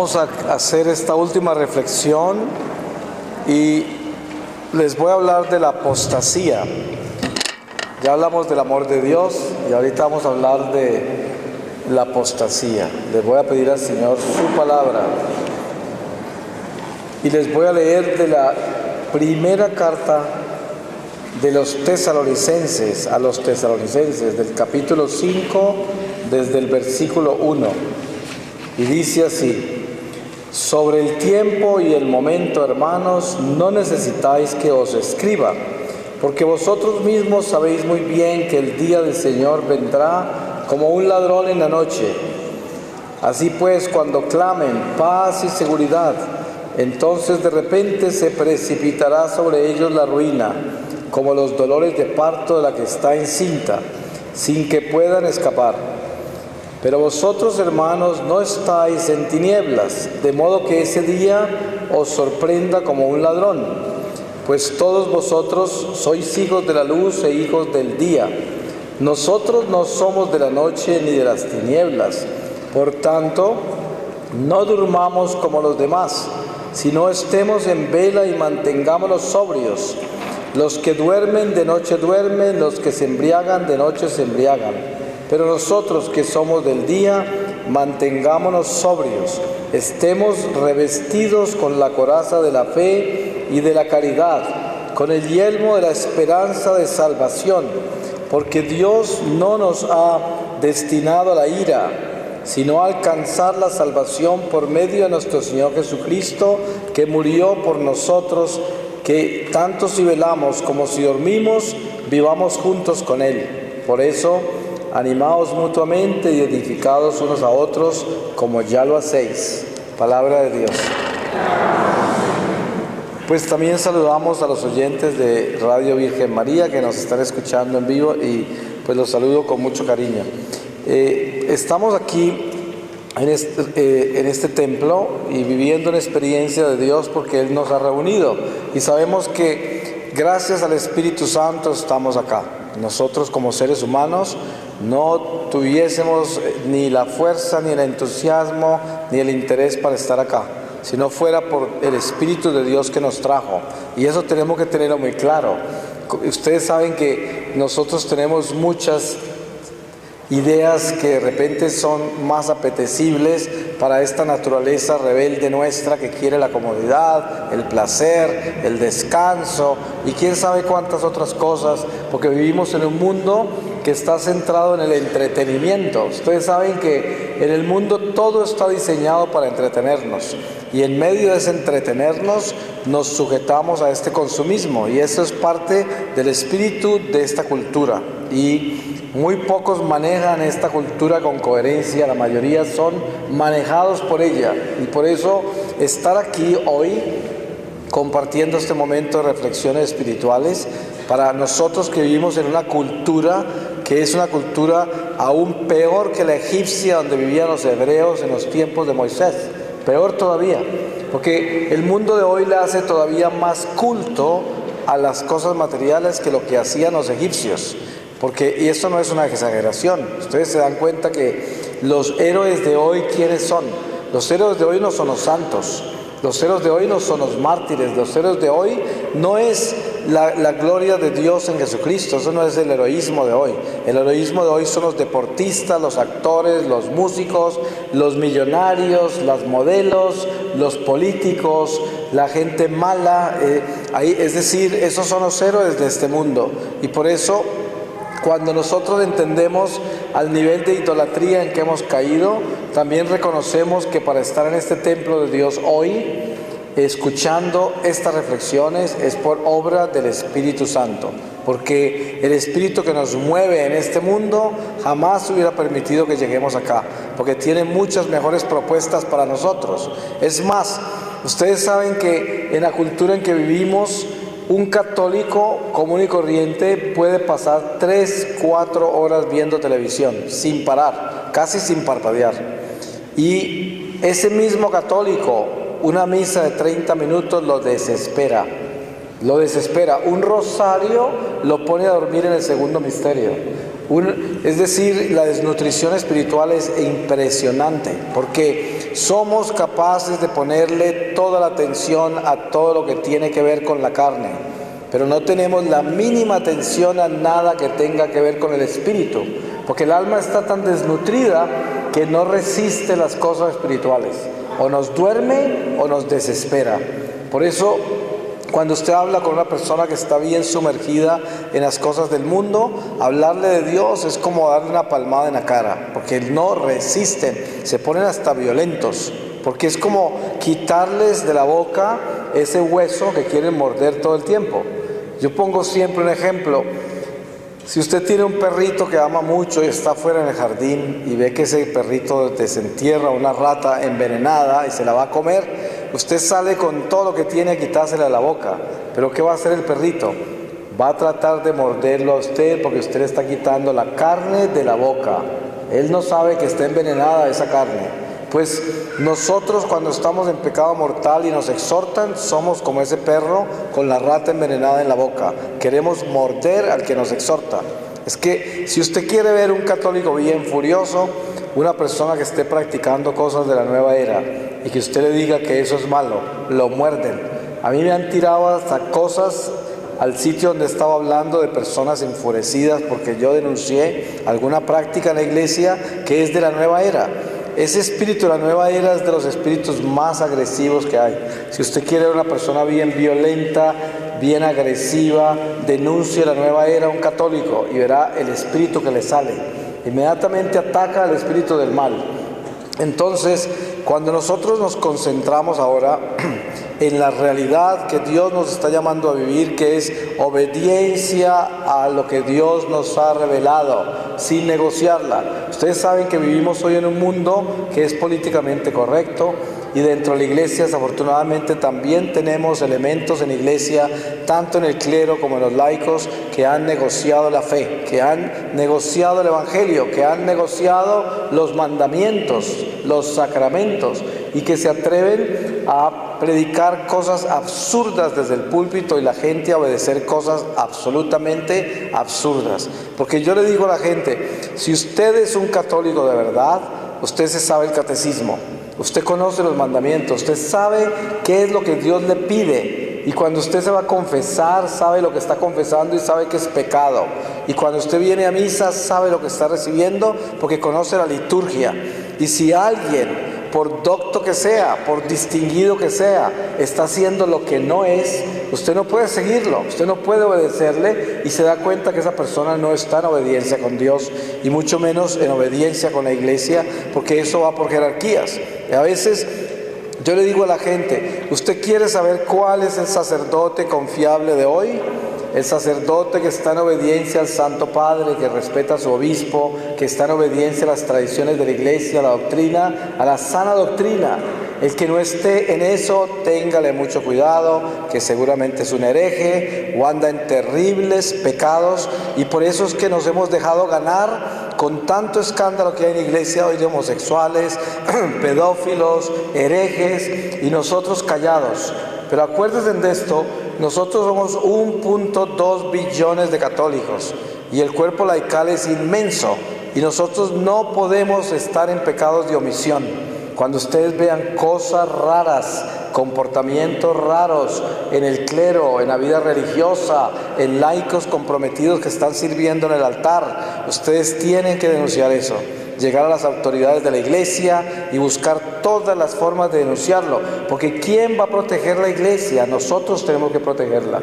Vamos a hacer esta última reflexión y les voy a hablar de la apostasía. Ya hablamos del amor de Dios y ahorita vamos a hablar de la apostasía. Les voy a pedir al Señor su palabra y les voy a leer de la primera carta de los tesalonicenses a los tesalonicenses, del capítulo 5, desde el versículo 1. Y dice así: sobre el tiempo y el momento, hermanos, no necesitáis que os escriba, porque vosotros mismos sabéis muy bien que el día del Señor vendrá como un ladrón en la noche. Así pues, cuando clamen paz y seguridad, entonces de repente se precipitará sobre ellos la ruina, como los dolores de parto de la que está encinta, sin que puedan escapar. Pero vosotros, hermanos, no estáis en tinieblas, de modo que ese día os sorprenda como un ladrón, pues todos vosotros sois hijos de la luz e hijos del día. Nosotros no somos de la noche ni de las tinieblas. Por tanto, no durmamos como los demás, sino estemos en vela y mantengámonos sobrios. Los que duermen de noche duermen, los que se embriagan de noche se embriagan. Pero nosotros que somos del día, mantengámonos sobrios, estemos revestidos con la coraza de la fe y de la caridad, con el yelmo de la esperanza de salvación, porque Dios no nos ha destinado a la ira, sino a alcanzar la salvación por medio de nuestro Señor Jesucristo, que murió por nosotros, que tanto si velamos como si dormimos, vivamos juntos con Él. Por eso, animaos mutuamente y edificados unos a otros, como ya lo hacéis. Palabra de Dios. Pues también saludamos a los oyentes de Radio Virgen María que nos están escuchando en vivo y pues los saludo con mucho cariño. Estamos aquí en este templo y viviendo una experiencia de Dios porque Él nos ha reunido y sabemos que gracias al Espíritu Santo estamos acá. Nosotros como seres humanos no tuviésemos ni la fuerza, ni el entusiasmo, ni el interés para estar acá, si no fuera por el Espíritu de Dios que nos trajo. Y eso tenemos que tenerlo muy claro. Ustedes saben que nosotros tenemos muchas ideas que de repente son más apetecibles para esta naturaleza rebelde nuestra que quiere la comodidad, el placer, el descanso y quién sabe cuántas otras cosas, porque vivimos en un mundo que está centrado en el entretenimiento. Ustedes saben que en el mundo todo está diseñado para entretenernos y en medio de ese entretenernos nos sujetamos a este consumismo y eso es parte del espíritu de esta cultura y muy pocos manejan esta cultura con coherencia, la mayoría son manejados por ella y por eso estar aquí hoy compartiendo este momento de reflexiones espirituales para nosotros que vivimos en una cultura que es una cultura aún peor que la egipcia donde vivían los hebreos en los tiempos de Moisés, peor todavía, porque el mundo de hoy le hace todavía más culto a las cosas materiales que lo que hacían los egipcios. Y esto no es una exageración. Ustedes se dan cuenta que los héroes de hoy, ¿quiénes son? Los héroes de hoy no son los santos. Los héroes de hoy no son los mártires. Los héroes de hoy no es la gloria de Dios en Jesucristo. Eso no es el heroísmo de hoy. El heroísmo de hoy son los deportistas, los actores, los músicos, los millonarios, las modelos, los políticos, la gente mala. Es decir, esos son los héroes de este mundo. Y por eso, cuando nosotros entendemos al nivel de idolatría en que hemos caído, también reconocemos que para estar en este templo de Dios hoy, escuchando estas reflexiones, es por obra del Espíritu Santo, porque el Espíritu que nos mueve en este mundo jamás hubiera permitido que lleguemos acá, porque tiene muchas mejores propuestas para nosotros. Es más, ustedes saben que en la cultura en que vivimos, un católico común y corriente puede pasar 3-4 horas viendo televisión sin parar, casi sin parpadear. Y ese mismo católico, una misa de 30 minutos lo desespera. Un rosario lo pone a dormir en el segundo misterio. Es decir, la desnutrición espiritual es impresionante, porque somos capaces de ponerle toda la atención a todo lo que tiene que ver con la carne, pero no tenemos la mínima atención a nada que tenga que ver con el espíritu, porque el alma está tan desnutrida que no resiste las cosas espirituales, o nos duerme o nos desespera. Por eso, cuando usted habla con una persona que está bien sumergida en las cosas del mundo, hablarle de Dios es como darle una palmada en la cara, porque no resisten, se ponen hasta violentos, porque es como quitarles de la boca ese hueso que quieren morder todo el tiempo. Yo pongo siempre un ejemplo. Si usted tiene un perrito que ama mucho y está fuera en el jardín y ve que ese perrito desentierra una rata envenenada y se la va a comer, usted sale con todo lo que tiene a quitársela de la boca. Pero ¿qué va a hacer el perrito? Va a tratar de morderlo a usted porque usted le está quitando la carne de la boca. Él no sabe que está envenenada esa carne. Pues nosotros, cuando estamos en pecado mortal y nos exhortan, somos como ese perro con la rata envenenada en la boca. Queremos morder al que nos exhorta. Es que si usted quiere ver un católico bien furioso, una persona que esté practicando cosas de la nueva era y que usted le diga que eso es malo, lo muerden. A mí me han tirado hasta cosas al sitio donde estaba hablando de personas enfurecidas porque yo denuncié alguna práctica en la iglesia que es de la nueva era. Ese espíritu de la nueva era es de los espíritus más agresivos que hay. Si usted quiere ver una persona bien violenta, bien agresiva, denuncie la nueva era a un católico y verá el espíritu que le sale. Inmediatamente ataca al espíritu del mal. Entonces, cuando nosotros nos concentramos ahora en la realidad que Dios nos está llamando a vivir, que es obediencia a lo que Dios nos ha revelado, sin negociarla. Ustedes saben que vivimos hoy en un mundo que es políticamente correcto, y dentro de la iglesia, desafortunadamente, también tenemos elementos en la iglesia, tanto en el clero como en los laicos, que han negociado la fe, que han negociado el evangelio, que han negociado los mandamientos, los sacramentos, y que se atreven a predicar cosas absurdas desde el púlpito y la gente a obedecer cosas absolutamente absurdas. Porque yo le digo a la gente, si usted es un católico de verdad, usted se sabe el catecismo, usted conoce los mandamientos, usted sabe qué es lo que Dios le pide, y cuando usted se va a confesar, sabe lo que está confesando y sabe que es pecado, y cuando usted viene a misa, sabe lo que está recibiendo porque conoce la liturgia. Y si alguien, por docto que sea, por distinguido que sea, está haciendo lo que no es, usted no puede seguirlo, usted no puede obedecerle, y se da cuenta que esa persona no está en obediencia con Dios, y mucho menos en obediencia con la iglesia, porque eso va por jerarquías. Y a veces yo le digo a la gente, ¿usted quiere saber cuál es el sacerdote confiable de hoy? El sacerdote que está en obediencia al Santo Padre, que respeta a su obispo, que está en obediencia a las tradiciones de la iglesia, a la doctrina, a la sana doctrina. El que no esté en eso, téngale mucho cuidado, que seguramente es un hereje o anda en terribles pecados, y por eso es que nos hemos dejado ganar con tanto escándalo que hay en la iglesia hoy de homosexuales, pedófilos, herejes, y nosotros callados. Pero acuérdense de esto, nosotros somos 1.2 billones de católicos y el cuerpo laical es inmenso, y nosotros no podemos estar en pecados de omisión. Cuando ustedes vean cosas raras, comportamientos raros en el clero, en la vida religiosa, en laicos comprometidos que están sirviendo en el altar, ustedes tienen que denunciar eso, llegar a las autoridades de la iglesia y buscar todas las formas de denunciarlo, porque ¿quién va a proteger la iglesia? Nosotros tenemos que protegerla.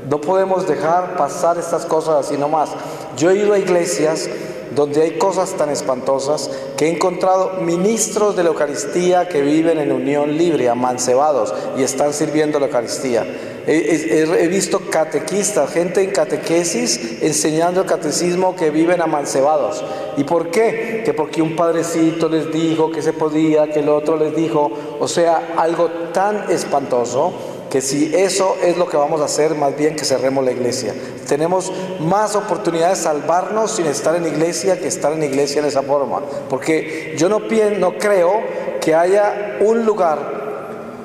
No podemos dejar pasar estas cosas así nomás. Yo he ido a iglesias donde hay cosas tan espantosas que he encontrado ministros de la Eucaristía que viven en unión libre, amancebados, y están sirviendo la Eucaristía. He visto catequistas, gente en catequesis enseñando el catecismo, que viven amancebados. ¿Y por qué? Que porque un padrecito les dijo que se podía, que el otro les dijo, o sea, algo tan espantoso, que si eso es lo que vamos a hacer, más bien que cerremos la iglesia. Tenemos más oportunidades de salvarnos sin estar en la iglesia que estar en la iglesia en esa forma, porque yo no creo que haya un lugar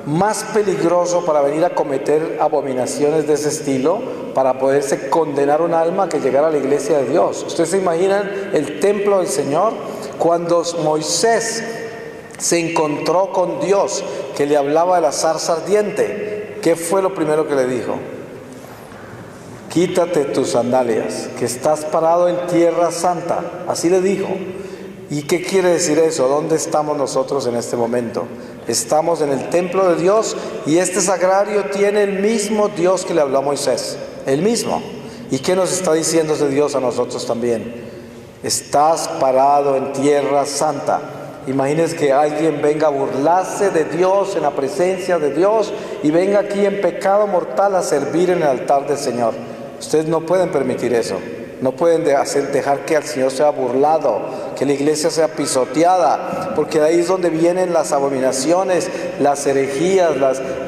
más peligroso para venir a cometer abominaciones de ese estilo, para poderse condenar un alma, que llegar a la iglesia de Dios. Ustedes se imaginan el templo del Señor, cuando Moisés se encontró con Dios, que le hablaba de la zarza ardiente. ¿Qué fue lo primero que le dijo? Quítate tus sandalias, que estás parado en tierra santa. Así le dijo. ¿Y qué quiere decir eso? ¿Dónde estamos nosotros en este momento? Estamos en el templo de Dios, y este sagrario tiene el mismo Dios que le habló a Moisés. El mismo. ¿Y qué nos está diciendo ese Dios a nosotros también? Estás parado en tierra santa. Imagínense que alguien venga a burlarse de Dios en la presencia de Dios y venga aquí en pecado mortal a servir en el altar del Señor. Ustedes no pueden permitir eso. No pueden dejar que el Señor sea burlado, que la iglesia sea pisoteada, porque de ahí es donde vienen las abominaciones, las herejías,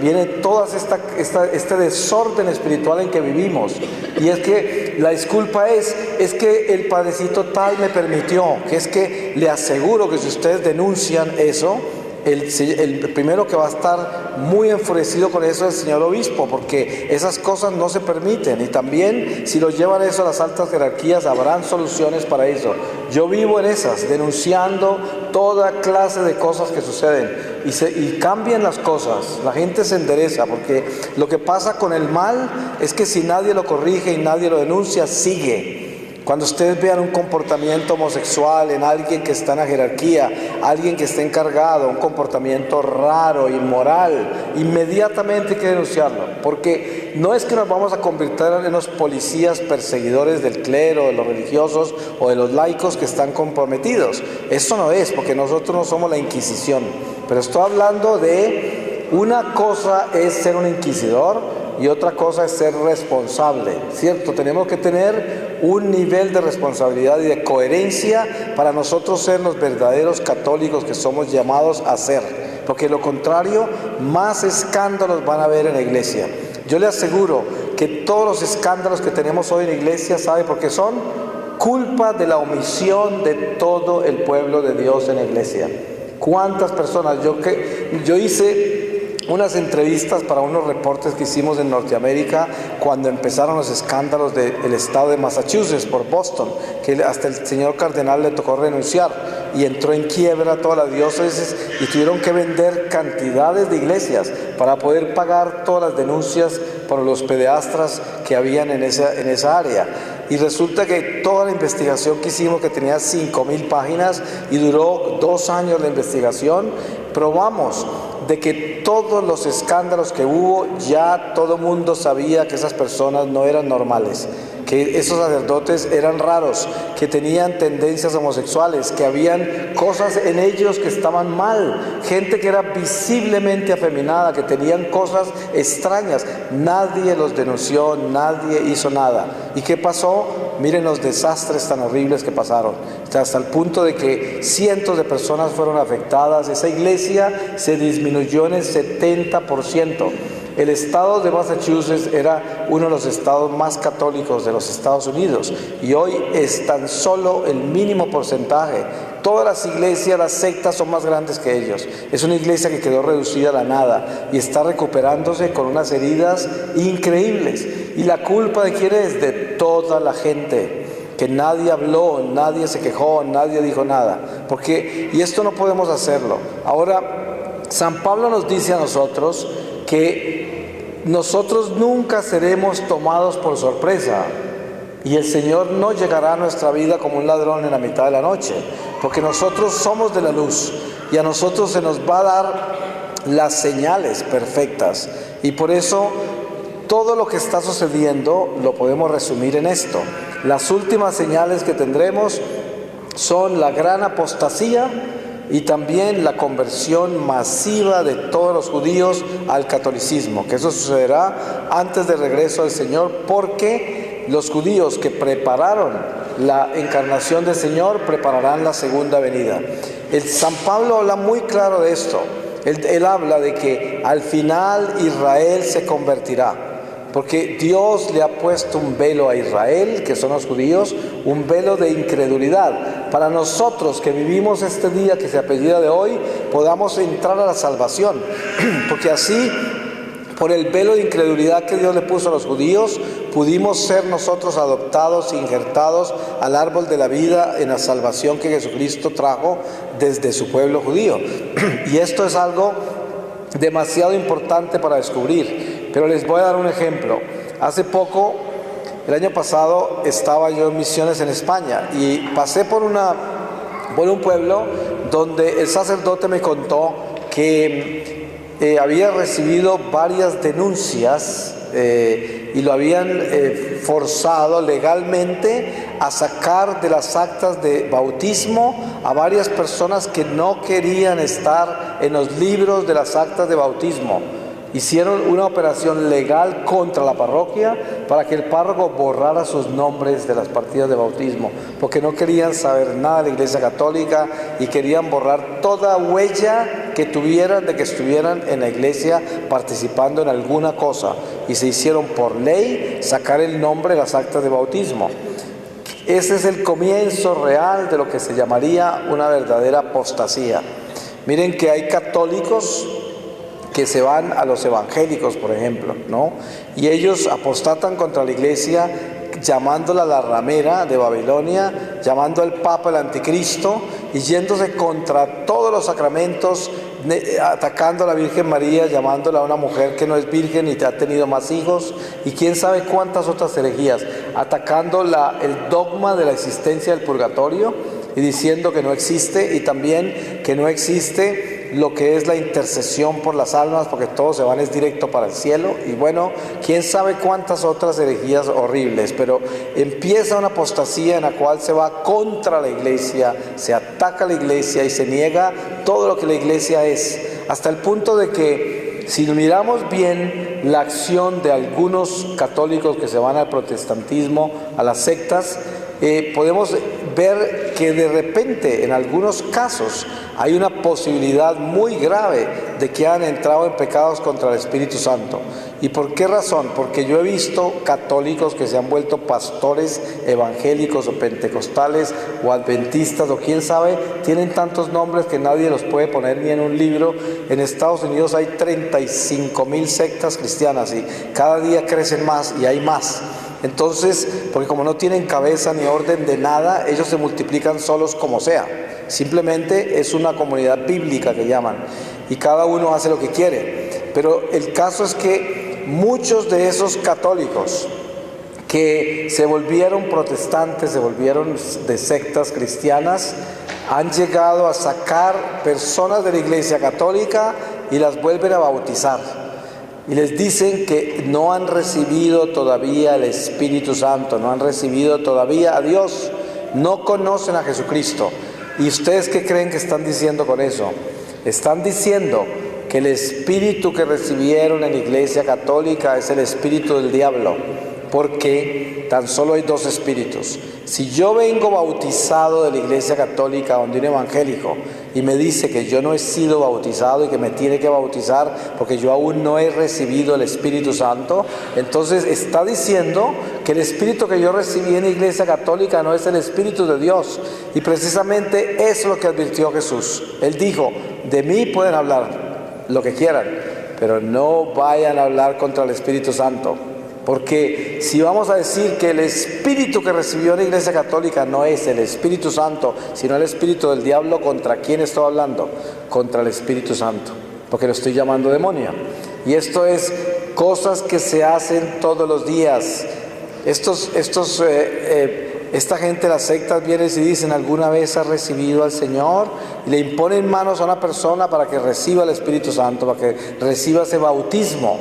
viene todo este desorden espiritual en que vivimos. Y es que la disculpa es que el padrecito tal me permitió, que es que le aseguro que si ustedes denuncian eso, el primero que va a estar muy enfurecido con eso es el señor obispo, porque esas cosas no se permiten. Y también si lo llevan eso a las altas jerarquías, habrán soluciones para eso. Yo vivo en esas, denunciando toda clase de cosas que suceden, y cambian las cosas, la gente se endereza, porque lo que pasa con el mal es que si nadie lo corrige y nadie lo denuncia, sigue. Cuando ustedes vean un comportamiento homosexual en alguien que está en la jerarquía, alguien que está encargado, un comportamiento raro, inmoral, inmediatamente hay que denunciarlo, porque no es que nos vamos a convertir en los policías perseguidores del clero, de los religiosos o de los laicos que están comprometidos. Eso no es, porque nosotros no somos la Inquisición. Pero estoy hablando de una cosa es ser un inquisidor y otra cosa es ser responsable, ¿cierto? Tenemos que tener un nivel de responsabilidad y de coherencia para nosotros ser los verdaderos católicos que somos llamados a ser, porque lo contrario, más escándalos van a haber en la iglesia. Yo le aseguro que todos los escándalos que tenemos hoy en la iglesia, ¿sabe por qué son? Culpa de la omisión de todo el pueblo de Dios en la iglesia. ¿Cuántas personas? Yo hice unas entrevistas para unos reportes que hicimos en Norteamérica cuando empezaron los escándalos del estado de Massachusetts por Boston, que hasta el señor cardenal le tocó renunciar y entró en quiebra toda la diócesis y tuvieron que vender cantidades de iglesias para poder pagar todas las denuncias por los pederastas que habían en esa área. Y resulta que toda la investigación que hicimos, que tenía 5,000 páginas y duró 2 años la investigación, probamos de que todos los escándalos que hubo, ya todo el mundo sabía que esas personas no eran normales, que esos sacerdotes eran raros, que tenían tendencias homosexuales, que habían cosas en ellos que estaban mal, gente que era visiblemente afeminada, que tenían cosas extrañas. Nadie los denunció, nadie hizo nada. ¿Y qué pasó? Miren los desastres tan horribles que pasaron, hasta el punto de que cientos de personas fueron afectadas. Esa iglesia se disminuyó en el 70%. El estado de Massachusetts era uno de los estados más católicos de los Estados Unidos y hoy es tan solo el mínimo porcentaje. Todas las iglesias, las sectas son más grandes que ellos. Es una iglesia que quedó reducida a la nada y está recuperándose con unas heridas increíbles. ¿Y la culpa de quién es? De toda la gente, que nadie habló, nadie se quejó, nadie dijo nada. Y esto no podemos hacerlo. Ahora, San Pablo nos dice a nosotros que nosotros nunca seremos tomados por sorpresa y el Señor no llegará a nuestra vida como un ladrón en la mitad de la noche, porque nosotros somos de la luz y a nosotros se nos va a dar las señales perfectas. Y por eso todo lo que está sucediendo lo podemos resumir en esto. Las últimas señales que tendremos son la gran apostasía y también la conversión masiva de todos los judíos al catolicismo, que eso sucederá antes del regreso del Señor, porque los judíos que prepararon la encarnación del Señor prepararán la segunda venida. El San Pablo habla muy claro de esto. Él habla de que al final Israel se convertirá, porque Dios le ha puesto un velo a Israel, que son los judíos, un velo de incredulidad. Para nosotros que vivimos este día que se apellida de hoy, podamos entrar a la salvación, porque así por el velo de incredulidad que Dios le puso a los judíos, pudimos ser nosotros adoptados, injertados al árbol de la vida en la salvación que Jesucristo trajo desde su pueblo judío. Y esto es algo demasiado importante para descubrir, pero les voy a dar un ejemplo. Hace poco, el año pasado, estaba yo en misiones en España y pasé por un pueblo donde el sacerdote me contó que había recibido varias denuncias y lo habían forzado legalmente a sacar de las actas de bautismo a varias personas que no querían estar en los libros de las actas de bautismo. Hicieron una operación legal contra la parroquia para que el párroco borrara sus nombres de las partidas de bautismo, porque no querían saber nada de la Iglesia Católica y querían borrar toda huella que tuvieran de que estuvieran en la Iglesia participando en alguna cosa. Y se hicieron por ley sacar el nombre de las actas de bautismo. Ese es el comienzo real de lo que se llamaría una verdadera apostasía. Miren que hay católicos que se van a los evangélicos, por ejemplo, ¿no? Y ellos apostatan contra la Iglesia, llamándola la ramera de Babilonia, llamando al Papa el anticristo y yéndose contra todos los sacramentos, atacando a la Virgen María, llamándola a una mujer que no es virgen y ha tenido más hijos, y quién sabe cuántas otras herejías, atacando el dogma de la existencia del purgatorio y diciendo que no existe, y también que no existe lo que es la intercesión por las almas, porque todos se van es directo para el cielo. Y bueno, quién sabe cuántas otras herejías horribles, pero empieza una apostasía en la cual se va contra la Iglesia, se ataca a la Iglesia y se niega todo lo que la Iglesia es, hasta el punto de que si miramos bien la acción de algunos católicos que se van al protestantismo, a las sectas, podemos ver que de repente en algunos casos hay una posibilidad muy grave de que han entrado en pecados contra el Espíritu Santo. ¿Y por qué razón? Porque yo he visto católicos que se han vuelto pastores evangélicos o pentecostales o adventistas o quién sabe, tienen tantos nombres que nadie los puede poner ni en un libro. En Estados Unidos hay 35,000 sectas cristianas y cada día crecen más y hay más. Entonces, porque como no tienen cabeza ni orden de nada, ellos se multiplican solos como sea. Simplemente es una comunidad bíblica que llaman y cada uno hace lo que quiere. Pero el caso es que muchos de esos católicos que se volvieron protestantes, se volvieron de sectas cristianas, han llegado a sacar personas de la Iglesia Católica y las vuelven a bautizar. Y les dicen que no han recibido todavía el Espíritu Santo, no han recibido todavía a Dios, no conocen a Jesucristo. ¿Y ustedes qué creen que están diciendo con eso? Están diciendo que el espíritu que recibieron en la Iglesia Católica es el espíritu del diablo, porque tan solo hay dos espíritus. Si yo vengo bautizado de la Iglesia Católica donde un evangélico y me dice que yo no he sido bautizado y que me tiene que bautizar porque yo aún no he recibido el Espíritu Santo, entonces está diciendo que el espíritu que yo recibí en la Iglesia Católica no es el Espíritu de Dios. Y precisamente eso es lo que advirtió Jesús. Él dijo, de mí pueden hablar lo que quieran, pero no vayan a hablar contra el Espíritu Santo. Porque si vamos a decir que el espíritu que recibió la Iglesia Católica no es el Espíritu Santo, sino el espíritu del diablo, ¿contra quién estoy hablando? Contra el Espíritu Santo, porque lo estoy llamando demonio. Y esto es cosas que se hacen todos los días. Esta gente de las sectas viene y dicen, ¿alguna vez has recibido al Señor? Y le imponen manos a una persona para que reciba el Espíritu Santo, para que reciba ese bautismo.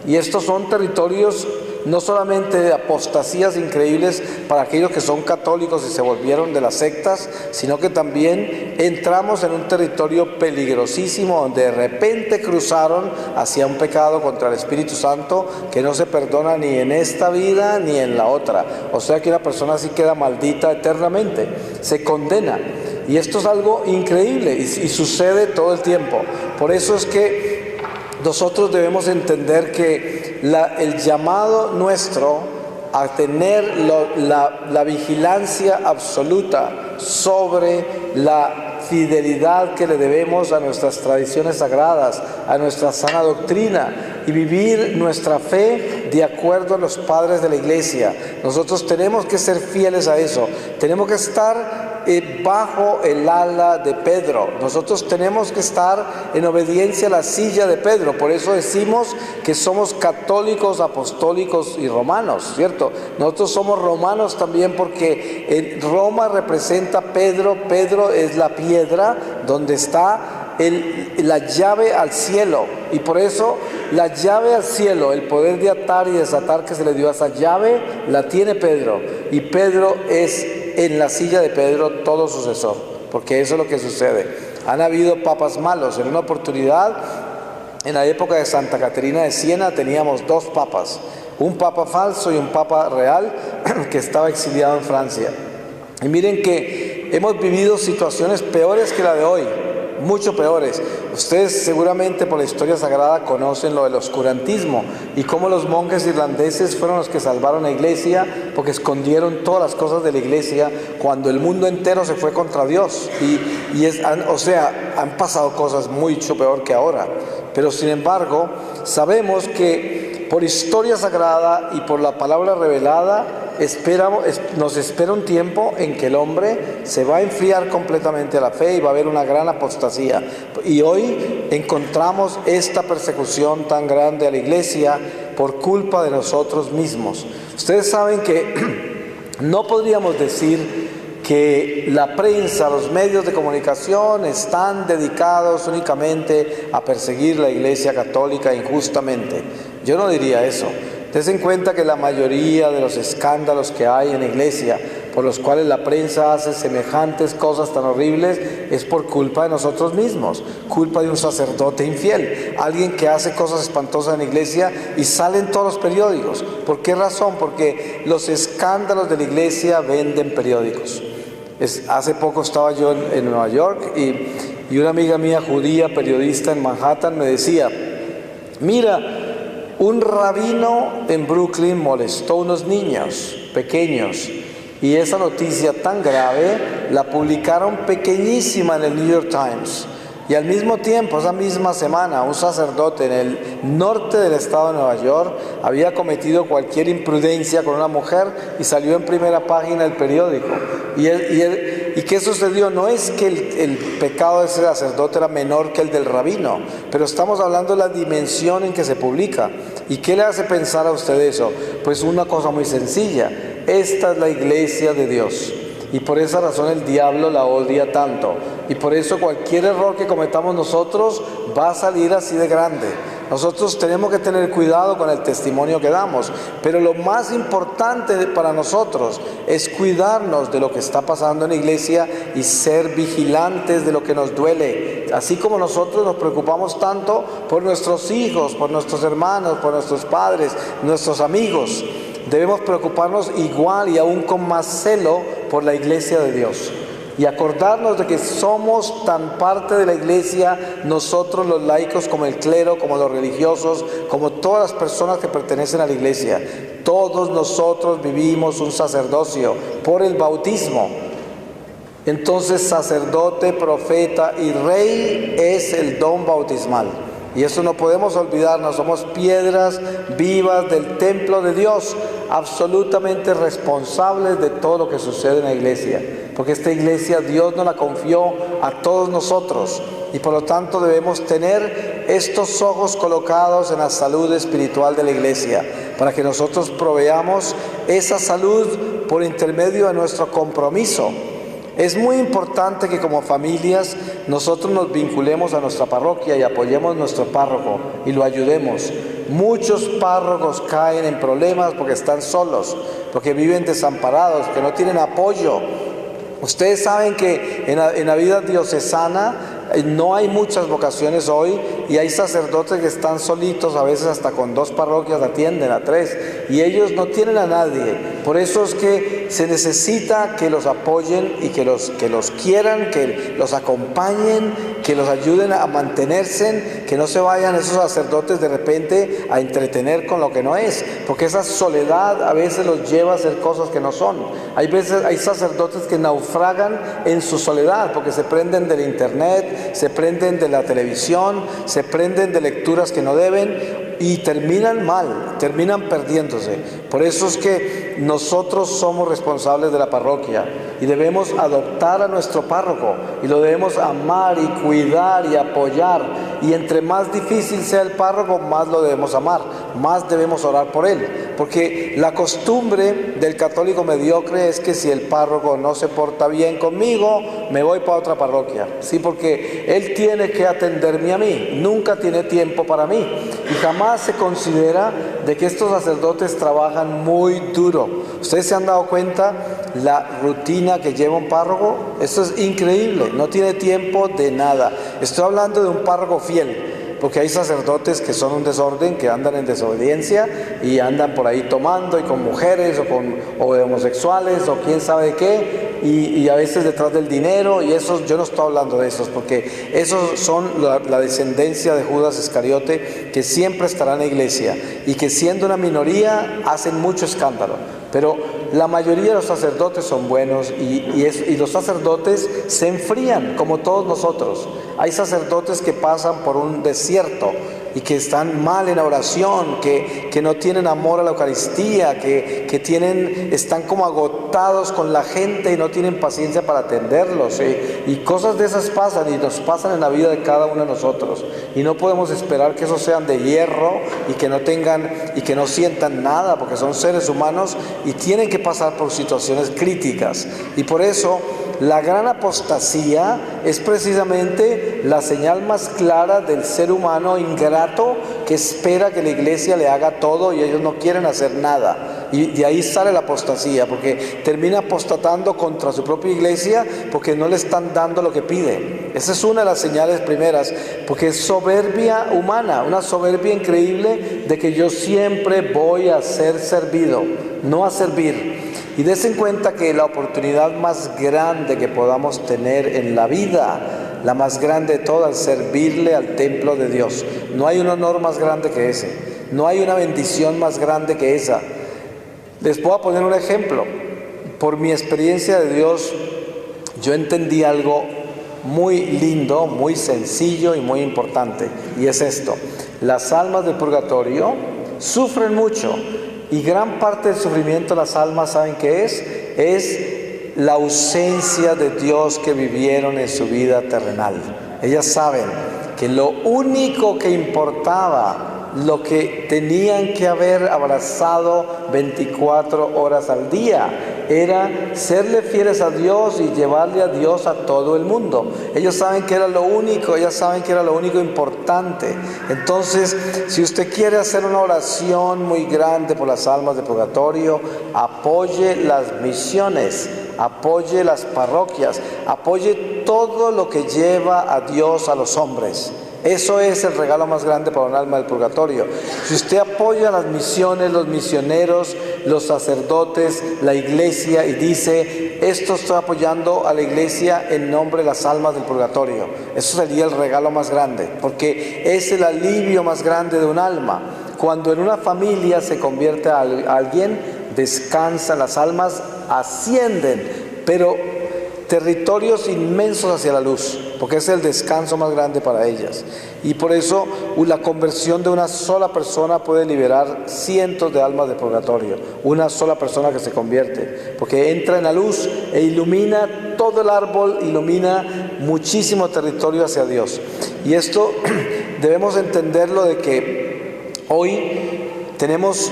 Y estos son territorios no solamente de apostasías increíbles para aquellos que son católicos y se volvieron de las sectas, sino que también entramos en un territorio peligrosísimo donde de repente cruzaron hacia un pecado contra el Espíritu Santo que no se perdona ni en esta vida ni en la otra. O sea que una persona así queda maldita eternamente, se condena. Y esto es algo increíble y sucede todo el tiempo. Por eso es que nosotros debemos entender que el llamado nuestro a tener la vigilancia absoluta sobre la fidelidad que le debemos a nuestras tradiciones sagradas, a nuestra sana doctrina y vivir nuestra fe de acuerdo a los padres de la iglesia. Nosotros tenemos que ser fieles a eso, tenemos que estar bajo el ala de Pedro. Nosotros tenemos que estar en obediencia a la silla de Pedro. Por eso decimos que somos católicos, apostólicos y romanos, ¿cierto? Nosotros somos romanos también porque en Roma representa a Pedro. Pedro es la piedra donde está la llave al cielo, y por eso la llave al cielo, el poder de atar y desatar que se le dio a esa llave, la tiene Pedro, y Pedro es en la silla de Pedro todo sucesor, porque eso es lo que sucede. Han habido papas malos. En una oportunidad, en la época de Santa Caterina de Siena, teníamos 2 papas, un papa falso y un papa real que estaba exiliado en Francia. Y miren que hemos vivido situaciones peores que la de hoy, mucho peores. Ustedes seguramente por la historia sagrada conocen lo del oscurantismo y cómo los monjes irlandeses fueron los que salvaron la iglesia porque escondieron todas las cosas de la iglesia cuando el mundo entero se fue contra Dios. Han pasado cosas mucho peor que ahora. Pero sin embargo, sabemos que por historia sagrada y por la palabra revelada, nos espera un tiempo en que el hombre se va a enfriar completamente a la fe y va a haber una gran apostasía. Y hoy encontramos esta persecución tan grande a la iglesia por culpa de nosotros mismos. Ustedes saben que no podríamos decir que la prensa, los medios de comunicación están dedicados únicamente a perseguir la iglesia católica injustamente. Yo no diría eso. Tengan en cuenta que la mayoría de los escándalos que hay en la iglesia, por los cuales la prensa hace semejantes cosas tan horribles, es por culpa de nosotros mismos, culpa de un sacerdote infiel, alguien que hace cosas espantosas en la iglesia y sale en todos los periódicos. ¿Por qué razón? Porque los escándalos de la iglesia venden periódicos. Hace poco estaba yo en Nueva York y una amiga mía judía, periodista en Manhattan, me decía: mira, un rabino en Brooklyn molestó a unos niños pequeños y esa noticia tan grave la publicaron pequeñísima en el New York Times. Y al mismo tiempo, esa misma semana, un sacerdote en el norte del estado de Nueva York había cometido cualquier imprudencia con una mujer y salió en primera página del periódico. ¿Y qué sucedió? No es que el pecado de ese sacerdote era menor que el del rabino, pero estamos hablando de la dimensión en que se publica. ¿Y qué le hace pensar a usted eso? Pues una cosa muy sencilla: esta es la iglesia de Dios. Y por esa razón el diablo la odia tanto. Y por eso cualquier error que cometamos nosotros va a salir así de grande. Nosotros tenemos que tener cuidado con el testimonio que damos. Pero lo más importante para nosotros es cuidarnos de lo que está pasando en la iglesia y ser vigilantes de lo que nos duele. Así como nosotros nos preocupamos tanto por nuestros hijos, por nuestros hermanos, por nuestros padres, nuestros amigos, debemos preocuparnos igual y aún con más celo por la iglesia de Dios. Y acordarnos de que somos tan parte de la iglesia, nosotros los laicos, como el clero, como los religiosos, como todas las personas que pertenecen a la iglesia. Todos nosotros vivimos un sacerdocio por el bautismo. Entonces, sacerdote, profeta y rey es el don bautismal. Y eso no podemos olvidarnos, somos piedras vivas del templo de Dios, absolutamente responsables de todo lo que sucede en la iglesia, porque esta iglesia Dios nos la confió a todos nosotros y por lo tanto debemos tener estos ojos colocados en la salud espiritual de la iglesia, para que nosotros proveamos esa salud por intermedio de nuestro compromiso. Es muy importante que como familias nosotros nos vinculemos a nuestra parroquia y apoyemos a nuestro párroco y lo ayudemos. Muchos párrocos caen en problemas porque están solos, porque viven desamparados, que no tienen apoyo. Ustedes saben que en la vida diocesana no hay muchas vocaciones hoy y hay sacerdotes que están solitos, a veces hasta con 2 parroquias atienden a 3 y ellos no tienen a nadie. Por eso es que se necesita que los apoyen y que los quieran, que los acompañen, que los ayuden a mantenerse, que no se vayan esos sacerdotes de repente a entretener con lo que no es, porque esa soledad a veces los lleva a hacer cosas que no son. Hay sacerdotes que naufragan en su soledad, porque se prenden del internet, se prenden de la televisión, se prenden de lecturas que no deben y terminan mal, terminan perdiéndose. Por eso es que nosotros somos responsables de la parroquia y debemos adoptar a nuestro párroco y lo debemos amar y cuidar y apoyar, y entre más difícil sea el párroco, más lo debemos amar, más debemos orar por él, porque la costumbre del católico mediocre es que si el párroco no se porta bien conmigo, me voy para otra parroquia, sí, porque él tiene que atenderme a mí, nunca tiene tiempo para mí, y jamás se considera de que estos sacerdotes trabajan muy duro. ¿Ustedes se han dado cuenta la rutina que lleva un párroco? Esto es increíble, no tiene tiempo de nada. Estoy hablando de un párroco fiel, porque hay sacerdotes que son un desorden, que andan en desobediencia y andan por ahí tomando y con mujeres o de homosexuales o quién sabe de qué, y a veces detrás del dinero, y esos, yo no estoy hablando de esos, porque esos son la descendencia de Judas Iscariote, que siempre estará en la iglesia y que siendo una minoría hacen mucho escándalo. Pero la mayoría de los sacerdotes son buenos y los sacerdotes se enfrían como todos nosotros. Hay sacerdotes que pasan por un desierto y que están mal en la oración, que no tienen amor a la Eucaristía, que están como agotados con la gente y no tienen paciencia para atenderlos, y cosas de esas pasan y nos pasan en la vida de cada uno de nosotros, y no podemos esperar que esos sean de hierro y que no tengan y que no sientan nada, porque son seres humanos y tienen que pasar por situaciones críticas. Y por eso la gran apostasía es precisamente la señal más clara del ser humano ingrato que espera que la iglesia le haga todo y ellos no quieren hacer nada. Y de ahí sale la apostasía, porque termina apostatando contra su propia iglesia porque no le están dando lo que pide. Esa es una de las señales primeras, porque es soberbia humana, una soberbia increíble de que yo siempre voy a ser servido, no a servir. Y des en cuenta que la oportunidad más grande que podamos tener en la vida, la más grande de todas, es servirle al templo de Dios. No hay un honor más grande que ese, no hay una bendición más grande que esa. Les voy a poner un ejemplo. Por mi experiencia de Dios, yo entendí algo muy lindo, muy sencillo y muy importante, y es esto: las almas del purgatorio sufren mucho, y gran parte del sufrimiento de las almas, ¿saben qué es? Es la ausencia de Dios que vivieron en su vida terrenal. Ellas saben que lo único que importaba, lo que tenían que haber abrazado 24 horas al día, era serle fieles a Dios y llevarle a Dios a todo el mundo. Ellos saben que era lo único, ellas saben que era lo único importante. Entonces, si usted quiere hacer una oración muy grande por las almas de purgatorio, apoye las misiones, apoye las parroquias, apoye todo lo que lleva a Dios a los hombres. Eso es el regalo más grande para un alma del purgatorio. Si usted apoya las misiones, los misioneros, los sacerdotes, la iglesia, y dice: esto estoy apoyando a la iglesia en nombre de las almas del purgatorio, eso sería el regalo más grande, porque es el alivio más grande de un alma. Cuando en una familia se convierte a alguien, descansan las almas, ascienden, pero territorios inmensos hacia la luz, porque es el descanso más grande para ellas. Y por eso la conversión de una sola persona puede liberar cientos de almas de purgatorio. Una sola persona que se convierte, porque entra en la luz e ilumina todo el árbol, ilumina muchísimo territorio hacia Dios. Y esto debemos entenderlo, de que hoy tenemos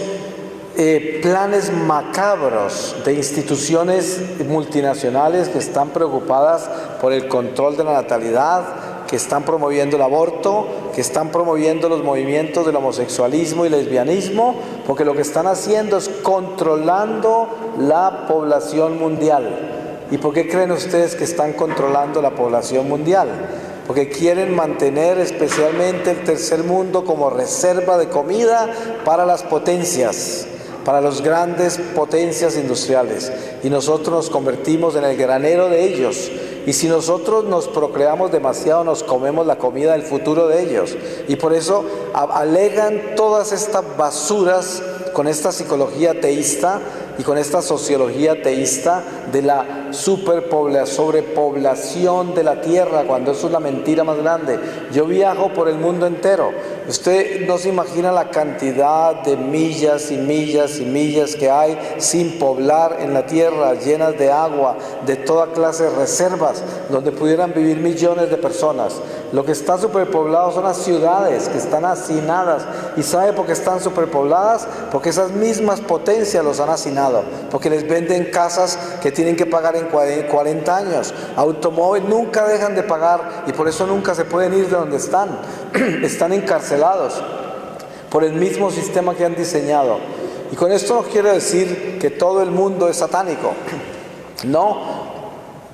planes macabros de instituciones multinacionales que están preocupadas por el control de la natalidad, que están promoviendo el aborto, que están promoviendo los movimientos del homosexualismo y lesbianismo, porque lo que están haciendo es controlando la población mundial. ¿Y por qué creen ustedes que están controlando la población mundial? Porque quieren mantener especialmente el tercer mundo como reserva de comida para las potencias, para las grandes potencias industriales y nosotros nos convertimos en el granero de ellos. Y si nosotros nos procreamos demasiado, nos comemos la comida del futuro de ellos. Y por eso alegan todas estas basuras con esta psicología teísta y con esta sociología teísta de la sobrepoblación de la tierra, cuando eso es la mentira más grande. Yo viajo por el mundo entero. Usted no se imagina la cantidad de millas y millas y millas que hay sin poblar en la tierra, llenas de agua, de toda clase de reservas, donde pudieran vivir millones de personas. Lo que está superpoblado son las ciudades que están hacinadas. ¿Y sabe por qué están superpobladas? Porque esas mismas potencias los han hacinado, porque les venden casas que tienen que pagar en 40 años, automóvil nunca dejan de pagar y por eso nunca se pueden ir de donde están. Están encarcelados por el mismo sistema que han diseñado. Y con esto no quiero decir que todo el mundo es satánico. No.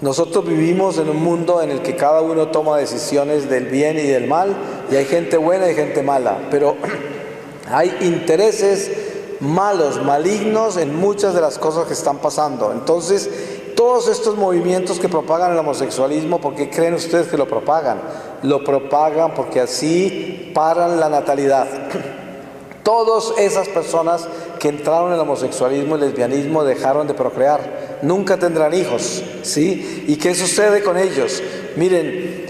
Nosotros vivimos en un mundo en el que cada uno toma decisiones del bien y del mal, y hay gente buena y gente mala, pero hay intereses malos, malignos en muchas de las cosas que están pasando. Entonces, todos estos movimientos que propagan el homosexualismo, ¿por qué creen ustedes que lo propagan? Lo propagan porque así paran la natalidad. Todas esas personas que entraron en el homosexualismo y el lesbianismo dejaron de procrear, nunca tendrán hijos, ¿sí? ¿Y qué sucede con ellos? Miren,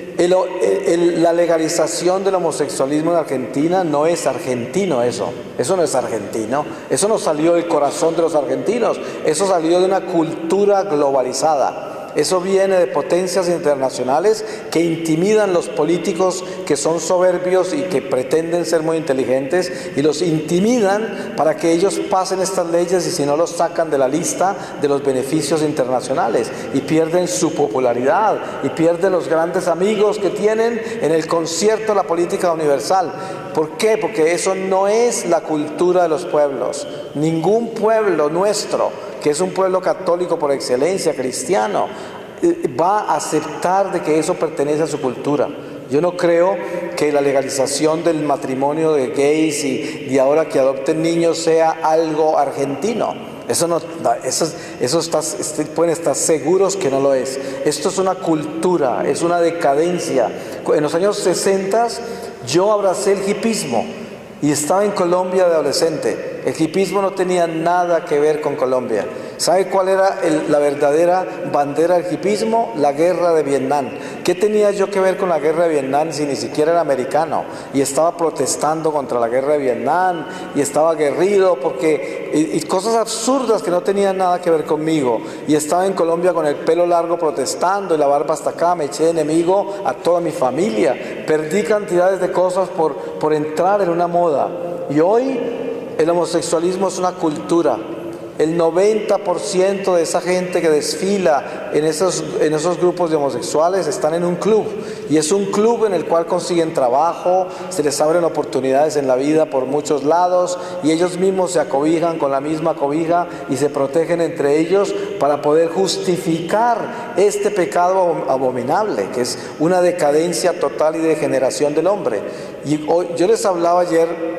la legalización del homosexualismo en Argentina no es argentino, eso no es argentino, eso no salió del corazón de los argentinos, eso salió de una cultura globalizada. Eso viene de potencias internacionales que intimidan los políticos que son soberbios y que pretenden ser muy inteligentes, y los intimidan para que ellos pasen estas leyes, y si no los sacan de la lista de los beneficios internacionales y pierden su popularidad y pierden los grandes amigos que tienen en el concierto de la política universal. ¿Por qué? Porque eso no es la cultura de los pueblos. Ningún pueblo nuestro, que es un pueblo católico por excelencia, cristiano, va a aceptar de que eso pertenece a su cultura. Yo no creo que la legalización del matrimonio de gays y de ahora que adopten niños sea algo argentino. Pueden estar seguros que no lo es. Esto es una cultura, es una decadencia. En los años 60 yo abracé el hipismo y estaba en Colombia de adolescente. El hipismo no tenía nada que ver con Colombia. ¿Sabe cuál era la verdadera bandera del hipismo? La guerra de Vietnam. ¿Qué tenía yo que ver con la guerra de Vietnam si ni siquiera era americano? Y estaba protestando contra la guerra de Vietnam y estaba aguerrido y cosas absurdas que no tenían nada que ver conmigo. Y estaba en Colombia con el pelo largo protestando y la barba hasta acá. Me eché enemigo a toda mi familia. Perdí cantidades de cosas por entrar en una moda. Y hoy el homosexualismo es una cultura. El 90% de esa gente que desfila en esos grupos de homosexuales están en un club, y es un club en el cual consiguen trabajo, se les abren oportunidades en la vida por muchos lados, y ellos mismos se acobijan con la misma cobija y se protegen entre ellos para poder justificar este pecado abominable, que es una decadencia total y degeneración del hombre. Y hoy, yo les hablaba ayer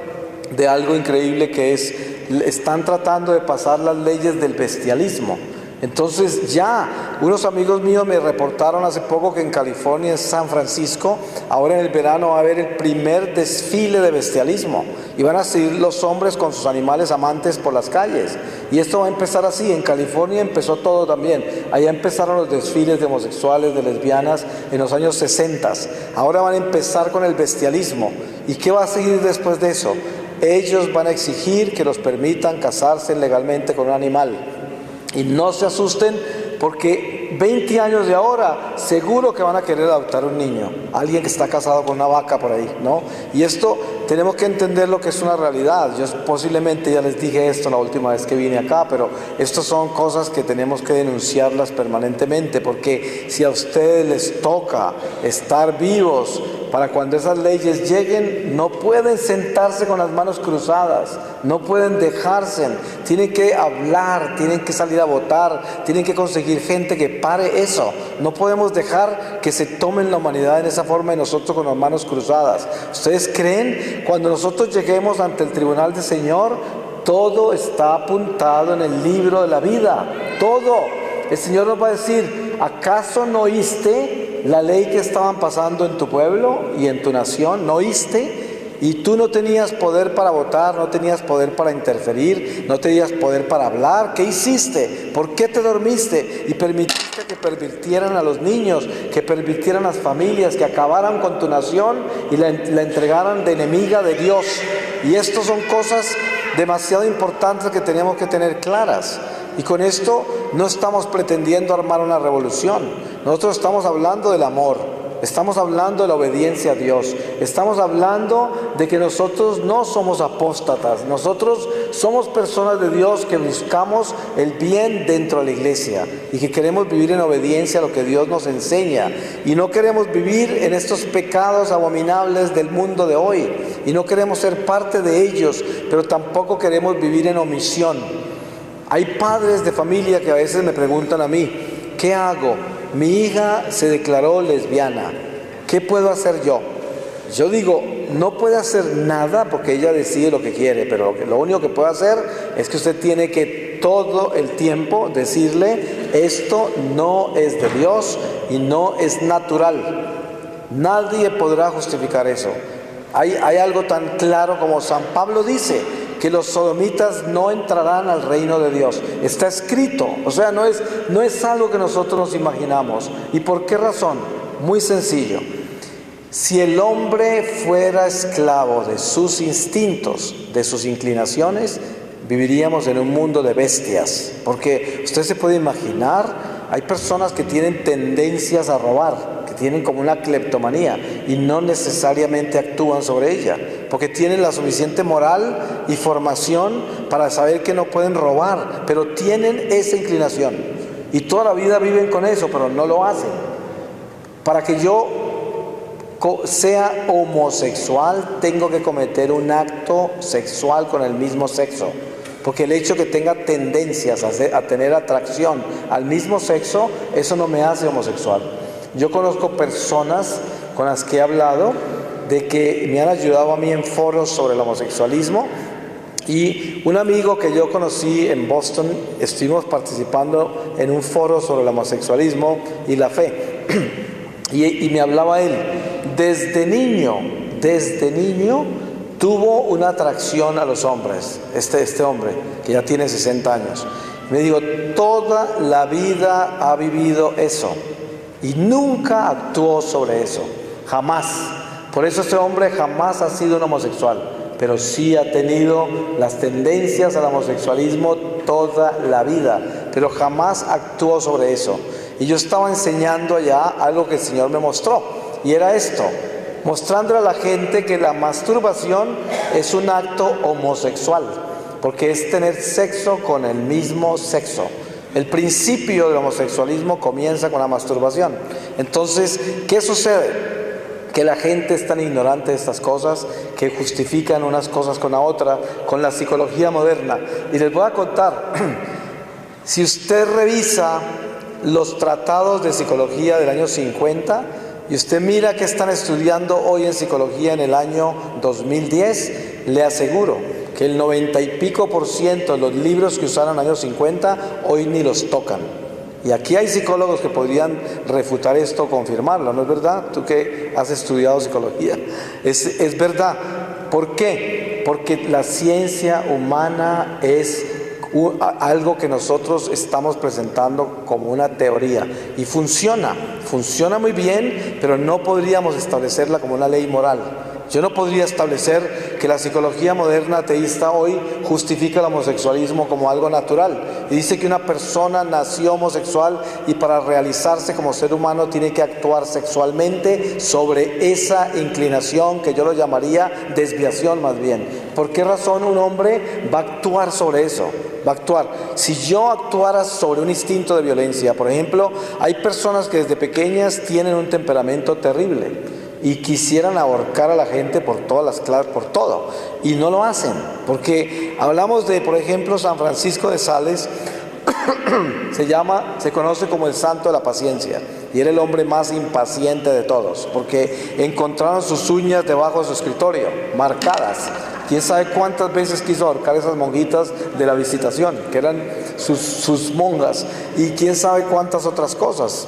de algo increíble que están tratando de pasar las leyes del bestialismo. Entonces ya unos amigos míos me reportaron hace poco que en California, en San Francisco, ahora en el verano va a haber el primer desfile de bestialismo y van a seguir los hombres con sus animales amantes por las calles, y esto va a empezar así. En California empezó todo también, allá empezaron los desfiles de homosexuales, de lesbianas en los años 60, ahora van a empezar con el bestialismo. ¿Y qué va a seguir después de eso? Ellos van a exigir que los permitan casarse legalmente con un animal. Y no se asusten, porque 20 años de ahora seguro que van a querer adoptar un niño, alguien que está casado con una vaca por ahí, ¿no? Y esto tenemos que entender lo que es una realidad. Yo posiblemente ya les dije esto la última vez que vine acá, pero estas son cosas que tenemos que denunciarlas permanentemente, porque si a ustedes les toca estar vivos para cuando esas leyes lleguen, no pueden sentarse con las manos cruzadas, no pueden dejarse, tienen que hablar, tienen que salir a votar, tienen que conseguir gente que pare eso. No podemos dejar que se tomen la humanidad en esa forma y nosotros con las manos cruzadas. ¿Ustedes creen cuando nosotros lleguemos ante el tribunal del Señor, Todo está apuntado en el libro de la vida. Todo. El Señor nos va a decir, ¿acaso no oíste la ley que estaban pasando en tu pueblo y en tu nación? ¿No oíste? Y tú no tenías poder para votar, no tenías poder para interferir, no tenías poder para hablar. ¿Qué hiciste? ¿Por qué te dormiste? Y permitiste que pervirtieran a los niños, que pervirtieran a las familias, que acabaran con tu nación y la entregaran de enemiga de Dios. Y estas son cosas demasiado importantes que tenemos que tener claras. Y con esto no estamos pretendiendo armar una revolución. Nosotros estamos hablando del amor. Estamos hablando de la obediencia a Dios. Estamos hablando de que nosotros no somos apóstatas. Nosotros somos personas de Dios que buscamos el bien dentro de la iglesia y que queremos vivir en obediencia a lo que Dios nos enseña. Y no queremos vivir en estos pecados abominables del mundo de hoy. Y no queremos ser parte de ellos, pero tampoco queremos vivir en omisión. Hay padres de familia que a veces me preguntan a mí, ¿qué hago? Mi hija se declaró lesbiana. ¿Qué puedo hacer yo? Yo digo, no puede hacer nada porque ella decide lo que quiere, pero lo único que puede hacer es que usted tiene que todo el tiempo decirle, esto no es de Dios y no es natural. Nadie podrá justificar eso. Hay algo tan claro como San Pablo dice, que los sodomitas no entrarán al reino de Dios. Está escrito, o sea, no es algo que nosotros nos imaginamos. ¿Y por qué razón? Muy sencillo. Si el hombre fuera esclavo de sus instintos, de sus inclinaciones, viviríamos en un mundo de bestias. Porque usted se puede imaginar, hay personas que tienen tendencias a robar, que tienen como una cleptomanía y no necesariamente actúan sobre ella, porque tienen la suficiente moral y formación para saber que no pueden robar, pero tienen esa inclinación y toda la vida viven con eso, pero no lo hacen. Para que yo sea homosexual, tengo que cometer un acto sexual con el mismo sexo. Porque el hecho que tenga tendencias a tener atracción al mismo sexo, eso no me hace homosexual. Yo conozco personas con las que he hablado de que me han ayudado a mí en foros sobre el homosexualismo, y un amigo que yo conocí en Boston, estuvimos participando en un foro sobre el homosexualismo y la fe, y me hablaba él, desde niño tuvo una atracción a los hombres, este hombre que ya tiene 60 años. Me dijo, toda la vida ha vivido eso y nunca actuó sobre eso, jamás. Por eso este hombre jamás ha sido un homosexual, pero sí ha tenido las tendencias al homosexualismo toda la vida, pero jamás actuó sobre eso. Y yo estaba enseñando allá algo que el Señor me mostró, y era esto, mostrándole a la gente que la masturbación es un acto homosexual, porque es tener sexo con el mismo sexo. El principio del homosexualismo comienza con la masturbación. Entonces, ¿qué sucede? Que la gente es tan ignorante de estas cosas que justifican unas cosas con la otra, con la psicología moderna. Y les voy a contar, si usted revisa los tratados de psicología del año 50 y usted mira qué están estudiando hoy en psicología en el año 2010, le aseguro que el 90 y pico % de los libros que usaron en el año 50 hoy ni los tocan. Y aquí hay psicólogos que podrían refutar esto o confirmarlo, ¿no es verdad? Tú que has estudiado psicología, es verdad. ¿Por qué? Porque la ciencia humana es algo que nosotros estamos presentando como una teoría y funciona muy bien, pero no podríamos establecerla como una ley moral. Yo no podría establecer que la psicología moderna ateísta hoy justifica el homosexualismo como algo natural y dice que una persona nació homosexual y para realizarse como ser humano tiene que actuar sexualmente sobre esa inclinación, que yo lo llamaría desviación más bien. ¿Por qué razón un hombre va a actuar sobre eso? Va a actuar. Si yo actuara sobre un instinto de violencia, por ejemplo, hay personas que desde pequeñas tienen un temperamento terrible y quisieran ahorcar a la gente por todas las clases, por todo, y no lo hacen, porque hablamos de, por ejemplo, San Francisco de Sales, se conoce como el santo de la paciencia, y era el hombre más impaciente de todos, porque encontraron sus uñas debajo de su escritorio, marcadas, ¿Quién sabe cuántas veces quiso ahorcar esas monjitas de la Visitación, que eran sus monjas? Y quién sabe cuántas otras cosas.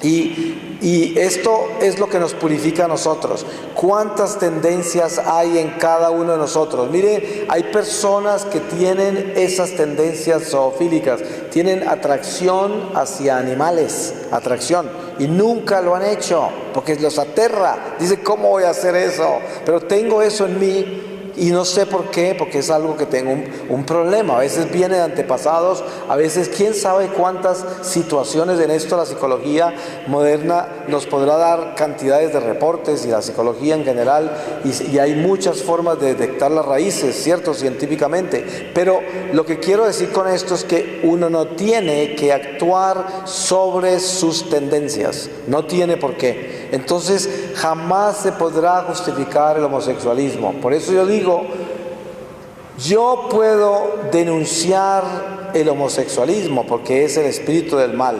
Y esto es lo que nos purifica a nosotros. ¿Cuántas tendencias hay en cada uno de nosotros? Mire, hay personas que tienen esas tendencias zoofílicas, tienen atracción hacia animales, atracción, y nunca lo han hecho, porque los aterra. Dice, ¿cómo voy a hacer eso? Pero tengo eso en mí. Y no sé por qué, porque es algo que tengo un problema. A veces viene de antepasados, a veces quién sabe cuántas situaciones. En esto la psicología moderna nos podrá dar cantidades de reportes, y la psicología en general, y hay muchas formas de detectar las raíces, ¿cierto? Científicamente. Pero lo que quiero decir con esto es que uno no tiene que actuar sobre sus tendencias, no tiene por qué. Entonces jamás se podrá justificar el homosexualismo. Por eso yo digo, yo puedo denunciar el homosexualismo porque es el espíritu del mal,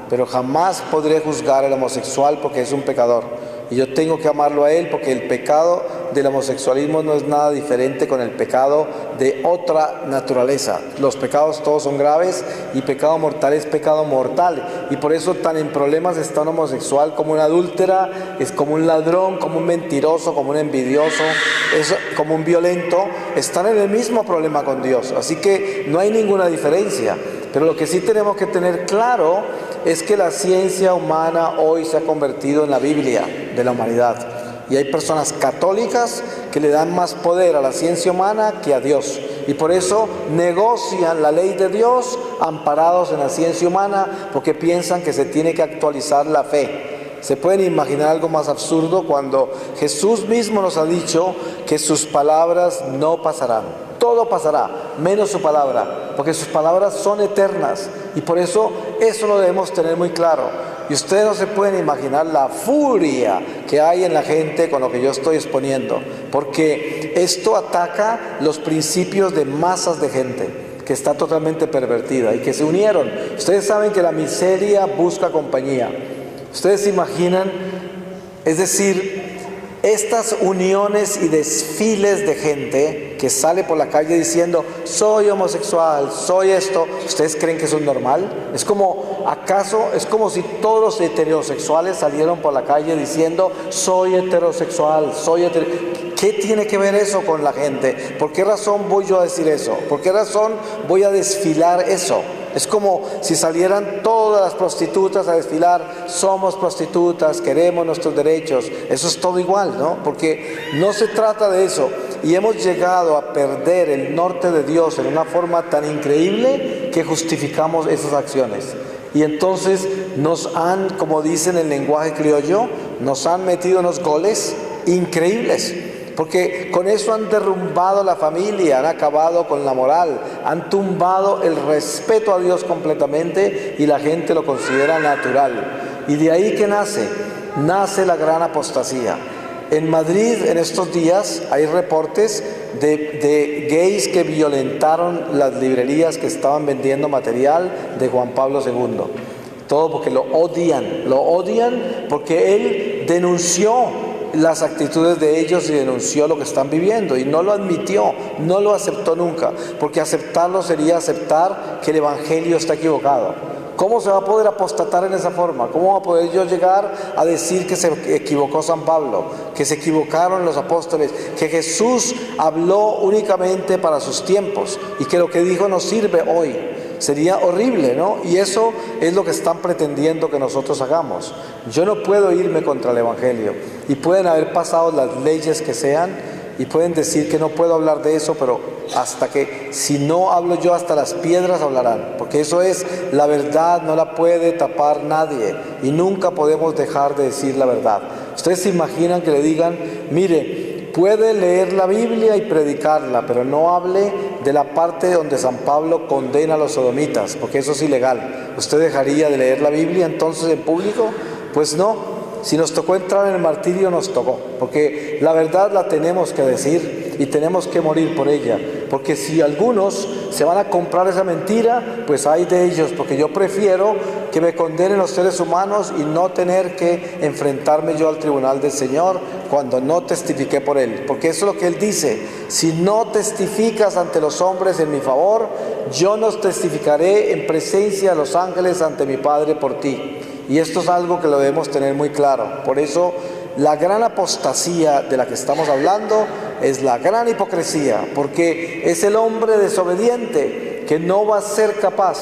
pero jamás podré juzgar al homosexual porque es un pecador. Y yo tengo que amarlo a él, porque el pecado del homosexualismo no es nada diferente con el pecado de otra naturaleza. Los pecados todos son graves, y pecado mortal es pecado mortal. Y por eso tan en problemas está un homosexual como una adúltera, es como un ladrón, como un mentiroso, como un envidioso, es como un violento. Están en el mismo problema con Dios. Así que no hay ninguna diferencia. Pero lo que sí tenemos que tener claro es que la ciencia humana hoy se ha convertido en la Biblia de la humanidad. Y hay personas católicas que le dan más poder a la ciencia humana que a Dios. Y por eso negocian la ley de Dios amparados en la ciencia humana, porque piensan que se tiene que actualizar la fe. ¿Se pueden imaginar algo más absurdo cuando Jesús mismo nos ha dicho que sus palabras no pasarán? Todo pasará, menos su palabra, porque sus palabras son eternas. Y por eso lo debemos tener muy claro. Y ustedes no se pueden imaginar la furia que hay en la gente con lo que yo estoy exponiendo, porque esto ataca los principios de masas de gente que está totalmente pervertida y que se unieron. Ustedes saben que la miseria busca compañía. Ustedes se imaginan, es decir, estas uniones y desfiles de gente que sale por la calle diciendo, soy homosexual, soy esto. ¿Ustedes creen que eso es normal? Es como, ¿acaso es como si todos los heterosexuales salieron por la calle diciendo, soy heterosexual, ¿Qué tiene que ver eso con la gente? ¿Por qué razón voy yo a decir eso? ¿Por qué razón voy a desfilar eso? Es como si salieran todas las prostitutas a desfilar, somos prostitutas, queremos nuestros derechos. Eso es todo igual, ¿no? Porque no se trata de eso. Y hemos llegado a perder el norte de Dios en una forma tan increíble que justificamos esas acciones. Y entonces nos han, como dicen en el lenguaje criollo, nos han metido unos goles increíbles. Porque con eso han derrumbado la familia, han acabado con la moral, han tumbado el respeto a Dios completamente, y la gente lo considera natural. Y de ahí que nace la gran apostasía. En Madrid en estos días hay reportes de gays que violentaron las librerías que estaban vendiendo material de Juan Pablo II. Todo porque lo odian porque él denunció las actitudes de ellos y denunció lo que están viviendo, y no lo admitió, no lo aceptó nunca, porque aceptarlo sería aceptar que el evangelio está equivocado. ¿Cómo se va a poder apostatar en esa forma? ¿Cómo va a poder yo llegar a decir que se equivocó San Pablo, que se equivocaron los apóstoles, que Jesús habló únicamente para sus tiempos y que lo que dijo no sirve hoy? Sería horrible, ¿no? Y eso es lo que están pretendiendo que nosotros hagamos. Yo no puedo irme contra el evangelio, y pueden haber pasado las leyes que sean, y pueden decir que no puedo hablar de eso, pero hasta que, si no hablo yo, hasta las piedras hablarán, porque eso es la verdad, no la puede tapar nadie, y nunca podemos dejar de decir la verdad. Ustedes se imaginan que le digan, mire, puede leer la Biblia y predicarla, pero no hable de la parte donde San Pablo condena a los sodomitas, porque eso es ilegal. ¿Usted dejaría de leer la Biblia entonces en público? Pues no. Si nos tocó entrar en el martirio, nos tocó, porque la verdad la tenemos que decir y tenemos que morir por ella, porque si algunos se van a comprar esa mentira, pues hay de ellos, porque yo prefiero que me condenen los seres humanos y no tener que enfrentarme yo al tribunal del Señor cuando no testifiqué por Él. Porque eso es lo que Él dice: si no testificas ante los hombres en mi favor, yo no testificaré en presencia de los ángeles ante mi Padre por ti. Y esto es algo que lo debemos tener muy claro. Por eso la gran apostasía de la que estamos hablando es la gran hipocresía, porque es el hombre desobediente que no va a ser capaz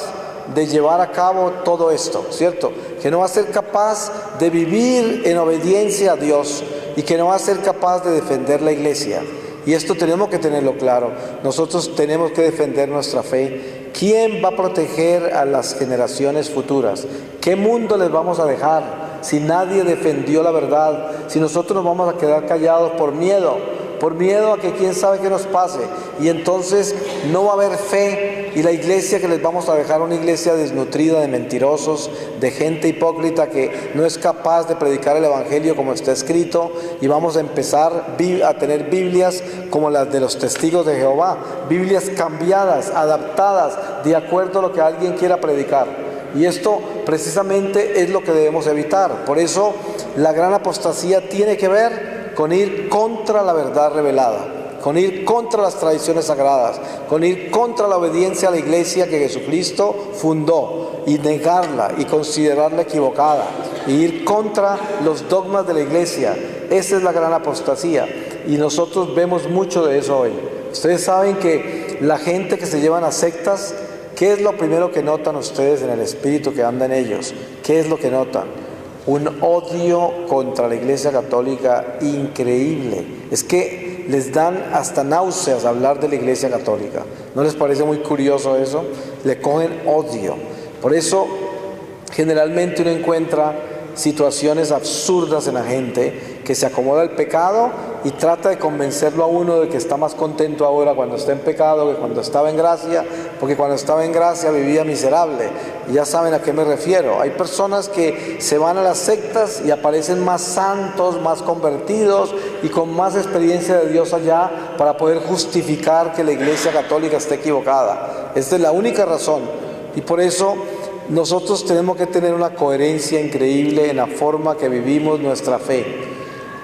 de llevar a cabo todo esto, ¿cierto? Que no va a ser capaz de vivir en obediencia a Dios y que no va a ser capaz de defender la iglesia. Y esto tenemos que tenerlo claro. Nosotros tenemos que defender nuestra fe. ¿Quién va a proteger a las generaciones futuras? ¿Qué mundo les vamos a dejar si nadie defendió la verdad? Si nosotros nos vamos a quedar callados por miedo a que quién sabe qué nos pase, y entonces no va a haber fe, y la iglesia que les vamos a dejar, una iglesia desnutrida de mentirosos, de gente hipócrita que no es capaz de predicar el evangelio como está escrito, y vamos a empezar a tener Biblias como las de los testigos de Jehová, Biblias cambiadas, adaptadas de acuerdo a lo que alguien quiera predicar. Y esto precisamente es lo que debemos evitar. Por eso la gran apostasía tiene que ver con ir contra la verdad revelada, con ir contra las tradiciones sagradas, con ir contra la obediencia a la iglesia que Jesucristo fundó, y negarla y considerarla equivocada, y ir contra los dogmas de la iglesia. Esa es la gran apostasía, y nosotros vemos mucho de eso hoy. Ustedes saben que la gente que se llevan a sectas, ¿qué es lo primero que notan ustedes en el espíritu que anda en ellos? ¿Qué es lo que notan? Un odio contra la Iglesia Católica increíble. Es que les dan hasta náuseas hablar de la Iglesia Católica. ¿No les parece muy curioso eso? Le cogen odio. Por eso generalmente uno encuentra situaciones absurdas en la gente que se acomoda al pecado y trata de convencerlo a uno de que está más contento ahora cuando está en pecado que cuando estaba en gracia, porque cuando estaba en gracia vivía miserable. Y ya saben a qué me refiero. Hay personas que se van a las sectas y aparecen más santos, más convertidos y con más experiencia de Dios allá para poder justificar que la Iglesia Católica está equivocada. Esta es la única razón. Y por eso nosotros tenemos que tener una coherencia increíble en la forma que vivimos nuestra fe.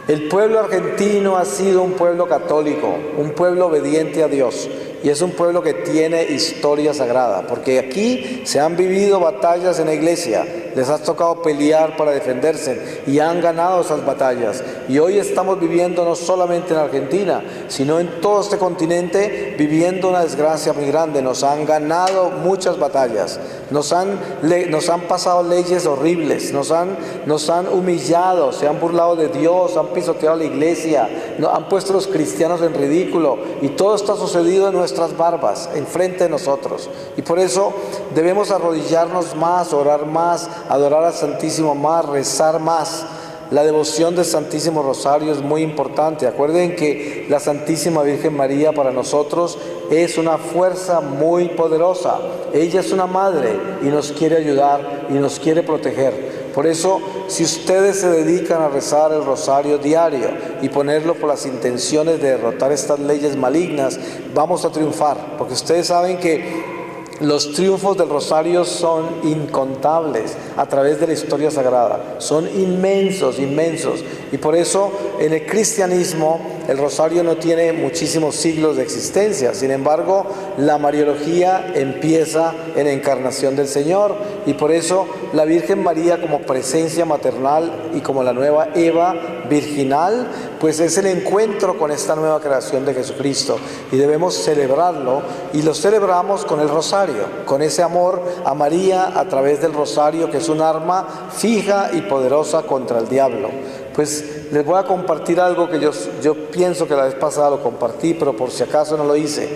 El pueblo argentino ha sido un pueblo católico, un pueblo obediente a Dios, y es un pueblo que tiene historia sagrada, porque aquí se han vivido batallas en la iglesia, les ha tocado pelear para defenderse y han ganado esas batallas. Y hoy estamos viviendo no solamente en Argentina, sino en todo este continente, viviendo una desgracia muy grande. Nos han ganado muchas batallas, nos han pasado leyes horribles, nos han humillado, se han burlado de Dios, han pisoteado la iglesia, han puesto a los cristianos en ridículo, y todo esto ha sucedido en nuestras barbas, enfrente de nosotros. Y por eso debemos arrodillarnos más, orar más, adorar al Santísimo más, rezar más. La devoción del Santísimo Rosario es muy importante. Acuerden que la Santísima Virgen María para nosotros es una fuerza muy poderosa. Ella es una madre y nos quiere ayudar y nos quiere proteger. Por eso, si ustedes se dedican a rezar el rosario diario y ponerlo por las intenciones de derrotar estas leyes malignas, vamos a triunfar, porque ustedes saben que los triunfos del rosario son incontables a través de la historia sagrada, son inmensos, inmensos, y por eso en el cristianismo el rosario no tiene muchísimos siglos de existencia. Sin embargo, la mariología empieza en la encarnación del Señor, y por eso la Virgen María, como presencia maternal y como la nueva Eva virginal, pues es el encuentro con esta nueva creación de Jesucristo, y debemos celebrarlo, y lo celebramos con el rosario, con ese amor a María a través del rosario, que es un arma fija y poderosa contra el diablo. Pues les voy a compartir algo que yo pienso que la vez pasada lo compartí, pero por si acaso no lo hice,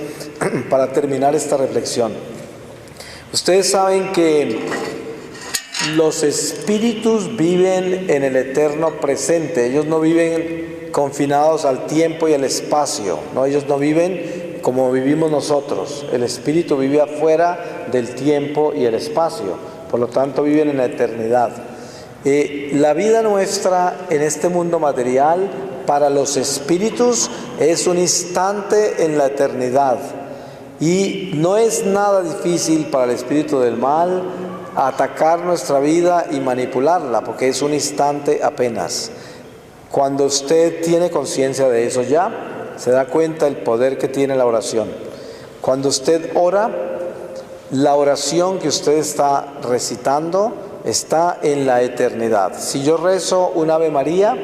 para terminar esta reflexión. Ustedes saben que los espíritus viven en el eterno presente. Ellos no viven confinados al tiempo y al espacio, ¿no? Ellos no viven como vivimos nosotros. El espíritu vive afuera del tiempo y el espacio, por lo tanto viven en la eternidad. La vida nuestra en este mundo material para los espíritus es un instante en la eternidad. Y no es nada difícil para el espíritu del mal atacar nuestra vida y manipularla, porque es un instante apenas. Cuando usted tiene conciencia de eso ya, se da cuenta del poder que tiene la oración. Cuando usted ora, la oración que usted está recitando está en la eternidad. Si yo rezo un Ave María,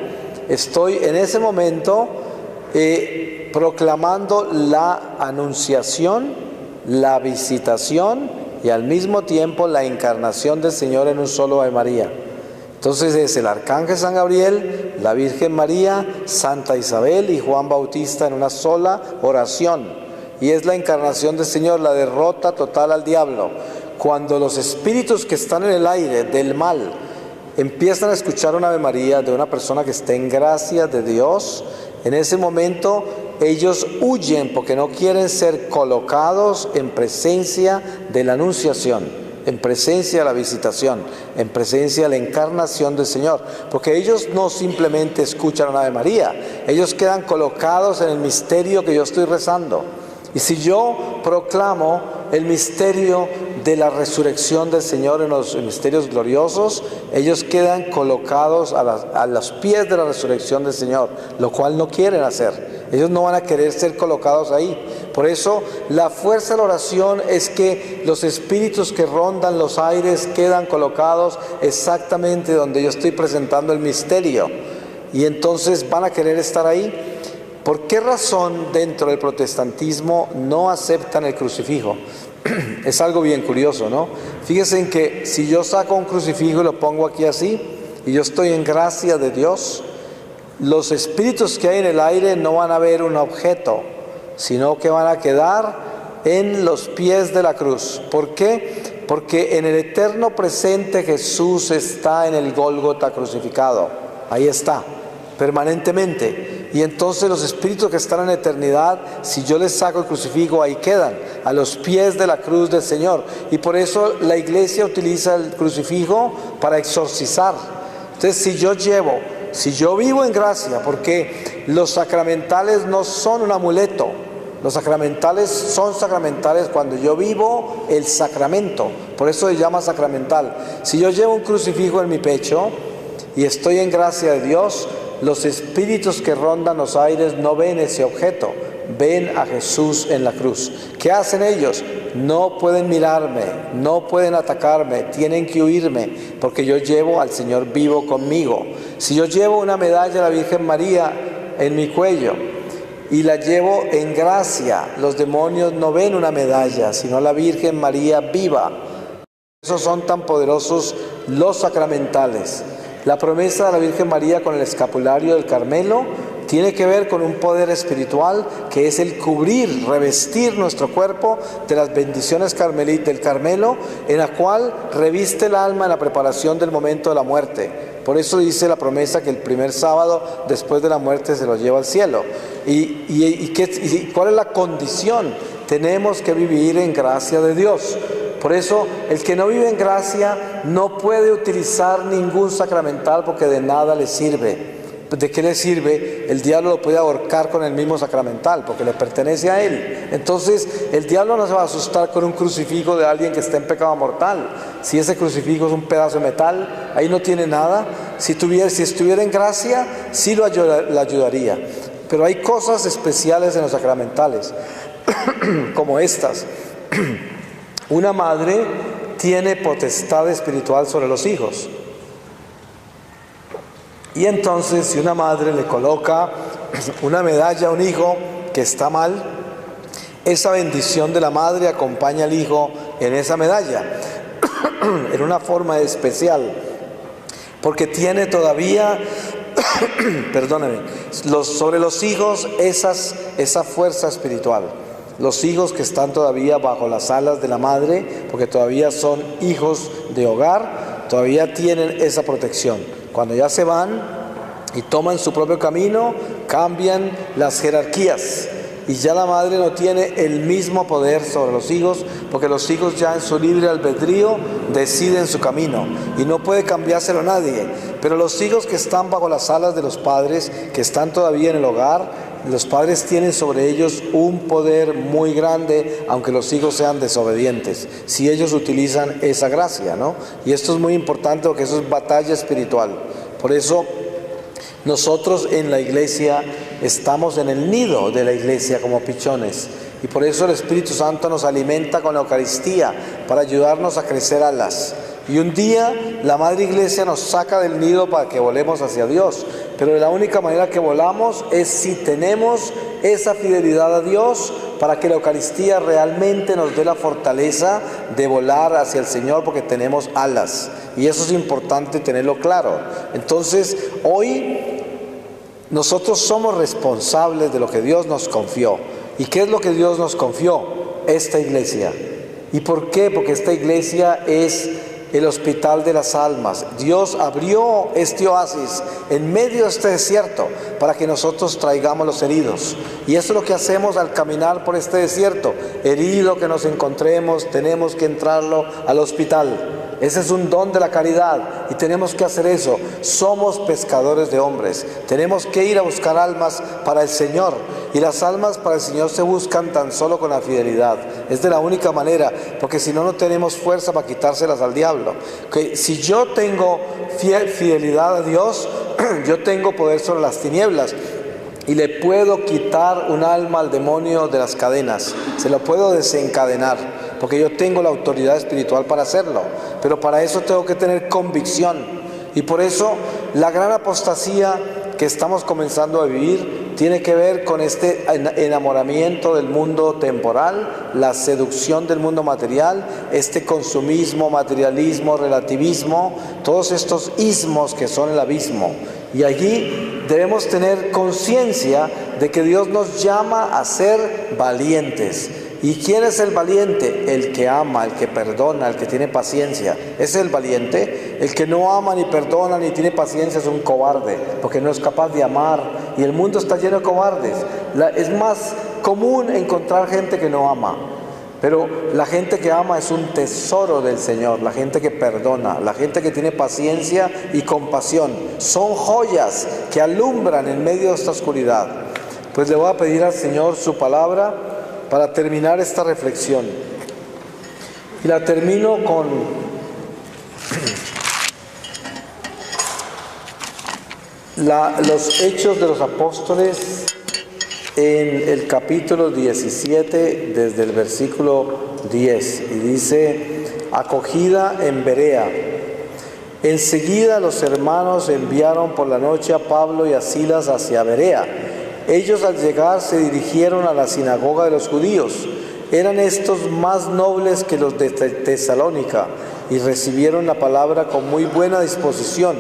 estoy en ese momento proclamando la anunciación, la visitación y al mismo tiempo la encarnación del Señor en un solo Ave María. Entonces es el Arcángel San Gabriel, la Virgen María, Santa Isabel y Juan Bautista en una sola oración. Y es la encarnación del Señor, la derrota total al diablo. Cuando los espíritus que están en el aire del mal empiezan a escuchar una Ave María de una persona que está en gracia de Dios, en ese momento ellos huyen porque no quieren ser colocados en presencia de la anunciación, en presencia de la visitación, en presencia de la encarnación del Señor, porque ellos no simplemente escuchan una Ave María, ellos quedan colocados en el misterio que yo estoy rezando. Y si yo proclamo el misterio de la resurrección del Señor en los misterios gloriosos, ellos quedan colocados a los pies de la resurrección del Señor, lo cual no quieren hacer. Ellos no van a querer ser colocados ahí. Por eso la fuerza de la oración es que los espíritus que rondan los aires quedan colocados exactamente donde yo estoy presentando el misterio. Y entonces van a querer estar ahí. ¿Por qué razón dentro del protestantismo no aceptan el crucifijo? Es algo bien curioso, ¿no? Fíjense en que si yo saco un crucifijo y lo pongo aquí así, y yo estoy en gracia de Dios, los espíritus que hay en el aire no van a ver un objeto, sino que van a quedar en los pies de la cruz. ¿Por qué? Porque en el eterno presente Jesús está en el Gólgota crucificado. Ahí está, permanentemente. Y entonces los espíritus que están en eternidad, si yo les saco el crucifijo, ahí quedan, a los pies de la cruz del Señor. Y por eso la iglesia utiliza el crucifijo para exorcizar. Entonces si yo vivo en gracia, porque los sacramentales no son un amuleto, los sacramentales son sacramentales cuando yo vivo el sacramento, por eso se llama sacramental. Si yo llevo un crucifijo en mi pecho y estoy en gracia de Dios, los espíritus que rondan los aires no ven ese objeto, ven a Jesús en la cruz. ¿Qué hacen ellos? No pueden mirarme, no pueden atacarme, tienen que huirme, porque yo llevo al Señor vivo conmigo. Si yo llevo una medalla de la Virgen María en mi cuello y la llevo en gracia, los demonios no ven una medalla, sino la Virgen María viva. Por eso son tan poderosos los sacramentales. La promesa de la Virgen María con el escapulario del Carmelo tiene que ver con un poder espiritual que es el cubrir, revestir nuestro cuerpo de las bendiciones del Carmelo, en la cual reviste el alma en la preparación del momento de la muerte. Por eso dice la promesa que el primer sábado después de la muerte se lo lleva al cielo. ¿Y cuál es la condición? Tenemos que vivir en gracia de Dios. Por eso, el que no vive en gracia no puede utilizar ningún sacramental porque de nada le sirve. ¿De qué le sirve? El diablo lo puede ahorcar con el mismo sacramental porque le pertenece a él. Entonces, el diablo no se va a asustar con un crucifijo de alguien que está en pecado mortal. Si ese crucifijo es un pedazo de metal, ahí no tiene nada. Si estuviera en gracia, sí lo ayudaría. Pero hay cosas especiales en los sacramentales, como estas. Una madre tiene potestad espiritual sobre los hijos. Y entonces, si una madre le coloca una medalla a un hijo que está mal, esa bendición de la madre acompaña al hijo en esa medalla, en una forma especial, porque tiene todavía, perdónenme, sobre los hijos esa fuerza espiritual. Los hijos que están todavía bajo las alas de la madre, porque todavía son hijos de hogar, todavía tienen esa protección. Cuando ya se van y toman su propio camino, cambian las jerarquías y ya la madre no tiene el mismo poder sobre los hijos, porque los hijos ya en su libre albedrío deciden su camino y no puede cambiárselo a nadie. Pero los hijos que están bajo las alas de los padres, que están todavía en el hogar, Los padres tienen sobre ellos un poder muy grande, aunque los hijos sean desobedientes, si ellos utilizan esa gracia, ¿no? Y esto es muy importante porque eso es batalla espiritual. Por eso nosotros en la iglesia estamos en el nido de la iglesia como pichones. Y por eso el Espíritu Santo nos alimenta con la Eucaristía para ayudarnos a crecer alas. Y un día la Madre Iglesia nos saca del nido para que volemos hacia Dios. Pero la única manera que volamos es si tenemos esa fidelidad a Dios para que la Eucaristía realmente nos dé la fortaleza de volar hacia el Señor, porque tenemos alas. Y eso es importante tenerlo claro. Entonces, hoy nosotros somos responsables de lo que Dios nos confió. ¿Y qué es lo que Dios nos confió? Esta iglesia. ¿Y por qué? Porque esta iglesia es el hospital de las almas. Dios abrió este oasis en medio de este desierto para que nosotros traigamos los heridos. Y eso es lo que hacemos al caminar por este desierto. Herido que nos encontremos, tenemos que entrarlo al hospital. Ese es un don de la caridad y tenemos que hacer eso. Somos pescadores de hombres. Tenemos que ir a buscar almas para el Señor. Y las almas para el Señor se buscan tan solo con la fidelidad. Es de la única manera, porque si no, no tenemos fuerza para quitárselas al diablo. Que si yo tengo fidelidad a Dios, yo tengo poder sobre las tinieblas. Y le puedo quitar un alma al demonio de las cadenas. Se lo puedo desencadenar, porque yo tengo la autoridad espiritual para hacerlo. Pero para eso tengo que tener convicción. Y por eso la gran apostasía que estamos comenzando a vivir tiene que ver con este enamoramiento del mundo temporal, la seducción del mundo material, este consumismo, materialismo, relativismo, todos estos ismos que son el abismo. Y allí debemos tener conciencia de que Dios nos llama a ser valientes. ¿Y quién es el valiente? El que ama, el que perdona, el que tiene paciencia. ¿Ese es el valiente? El que no ama, ni perdona, ni tiene paciencia es un cobarde, porque no es capaz de amar. Y el mundo está lleno de cobardes. Es más común encontrar gente que no ama. Pero la gente que ama es un tesoro del Señor, la gente que perdona, la gente que tiene paciencia y compasión. Son joyas que alumbran en medio de esta oscuridad. Pues le voy a pedir al Señor su palabra para terminar esta reflexión. Y la termino con los Hechos de los Apóstoles en el capítulo 17, desde el versículo 10. Y dice: acogida en Berea. Enseguida los hermanos enviaron por la noche a Pablo y a Silas hacia Berea. Ellos al llegar se dirigieron a la sinagoga de los judíos. Eran estos más nobles que los de Tesalónica y recibieron la palabra con muy buena disposición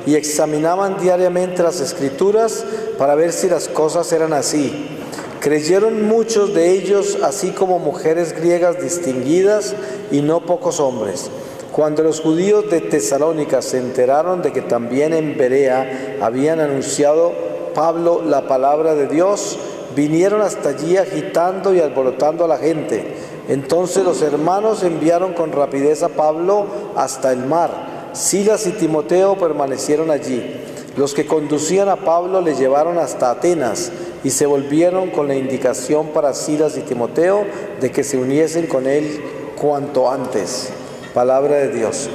y examinaban diariamente las Escrituras para ver si las cosas eran así. Creyeron muchos de ellos, así como mujeres griegas distinguidas y no pocos hombres. Cuando los judíos de Tesalónica se enteraron de que también en Berea habían anunciado Pablo la palabra de Dios, vinieron hasta allí agitando y alborotando a la gente. Entonces los hermanos enviaron con rapidez a Pablo hasta el mar. Silas y Timoteo permanecieron allí. Los que conducían a Pablo le llevaron hasta Atenas y se volvieron con la indicación para Silas y Timoteo de que se uniesen con él cuanto antes. Palabra de Dios.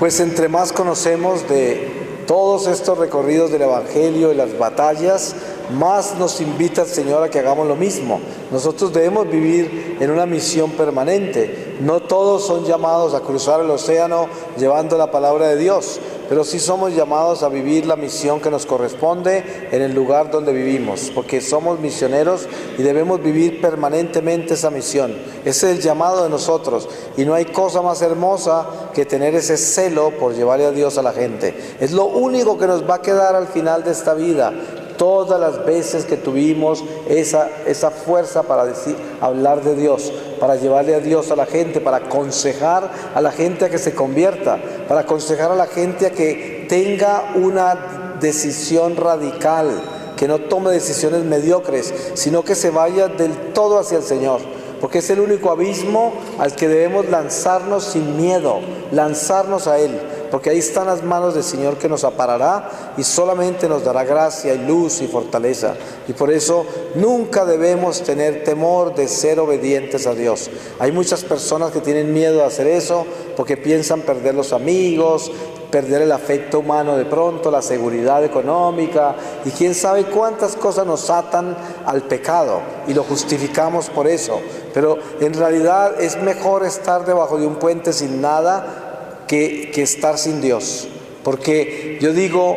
Pues entre más conocemos de todos estos recorridos del Evangelio y las batallas, más nos invita el Señor a que hagamos lo mismo. Nosotros debemos vivir en una misión permanente. No todos son llamados a cruzar el océano llevando la palabra de Dios, pero sí somos llamados a vivir la misión que nos corresponde en el lugar donde vivimos, porque somos misioneros y debemos vivir permanentemente esa misión. Ese es el llamado de nosotros, y no hay cosa más hermosa que tener ese celo por llevarle a Dios a la gente. Es lo único que nos va a quedar al final de esta vida. Todas las veces que tuvimos esa fuerza para hablar de Dios, para llevarle a Dios a la gente, para aconsejar a la gente a que se convierta, para aconsejar a la gente a que tenga una decisión radical, que no tome decisiones mediocres, sino que se vaya del todo hacia el Señor, porque es el único abismo al que debemos lanzarnos sin miedo, lanzarnos a Él, porque ahí están las manos del Señor que nos amparará y solamente nos dará gracia y luz y fortaleza. Y por eso nunca debemos tener temor de ser obedientes a Dios. Hay muchas personas que tienen miedo de hacer eso porque piensan perder los amigos, perder el afecto humano de pronto, la seguridad económica y quién sabe cuántas cosas nos atan al pecado y lo justificamos por eso. Pero en realidad es mejor estar debajo de un puente sin nada que estar sin Dios. Porque yo digo,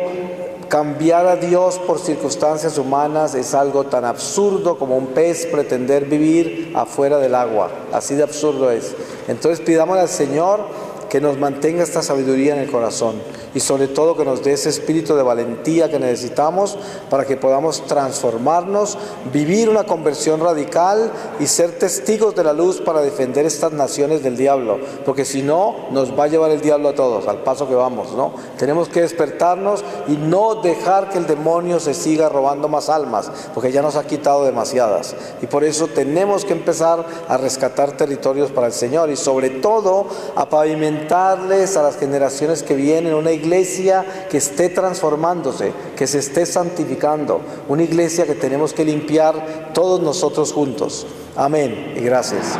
cambiar a Dios por circunstancias humanas es algo tan absurdo como un pez pretender vivir afuera del agua. Así de absurdo es. Entonces pidámosle al Señor que nos mantenga esta sabiduría en el corazón y sobre todo que nos dé ese espíritu de valentía que necesitamos para que podamos transformarnos, vivir una conversión radical y ser testigos de la luz para defender estas naciones del diablo, porque si no, nos va a llevar el diablo a todos, al paso que vamos, ¿no? Tenemos que despertarnos y no dejar que el demonio se siga robando más almas, porque ya nos ha quitado demasiadas. Y por eso tenemos que empezar a rescatar territorios para el Señor y sobre todo a pavimentarles a las generaciones que vienen una iglesia que esté transformándose, que se esté santificando, una iglesia que tenemos que limpiar todos nosotros juntos. Amén y gracias.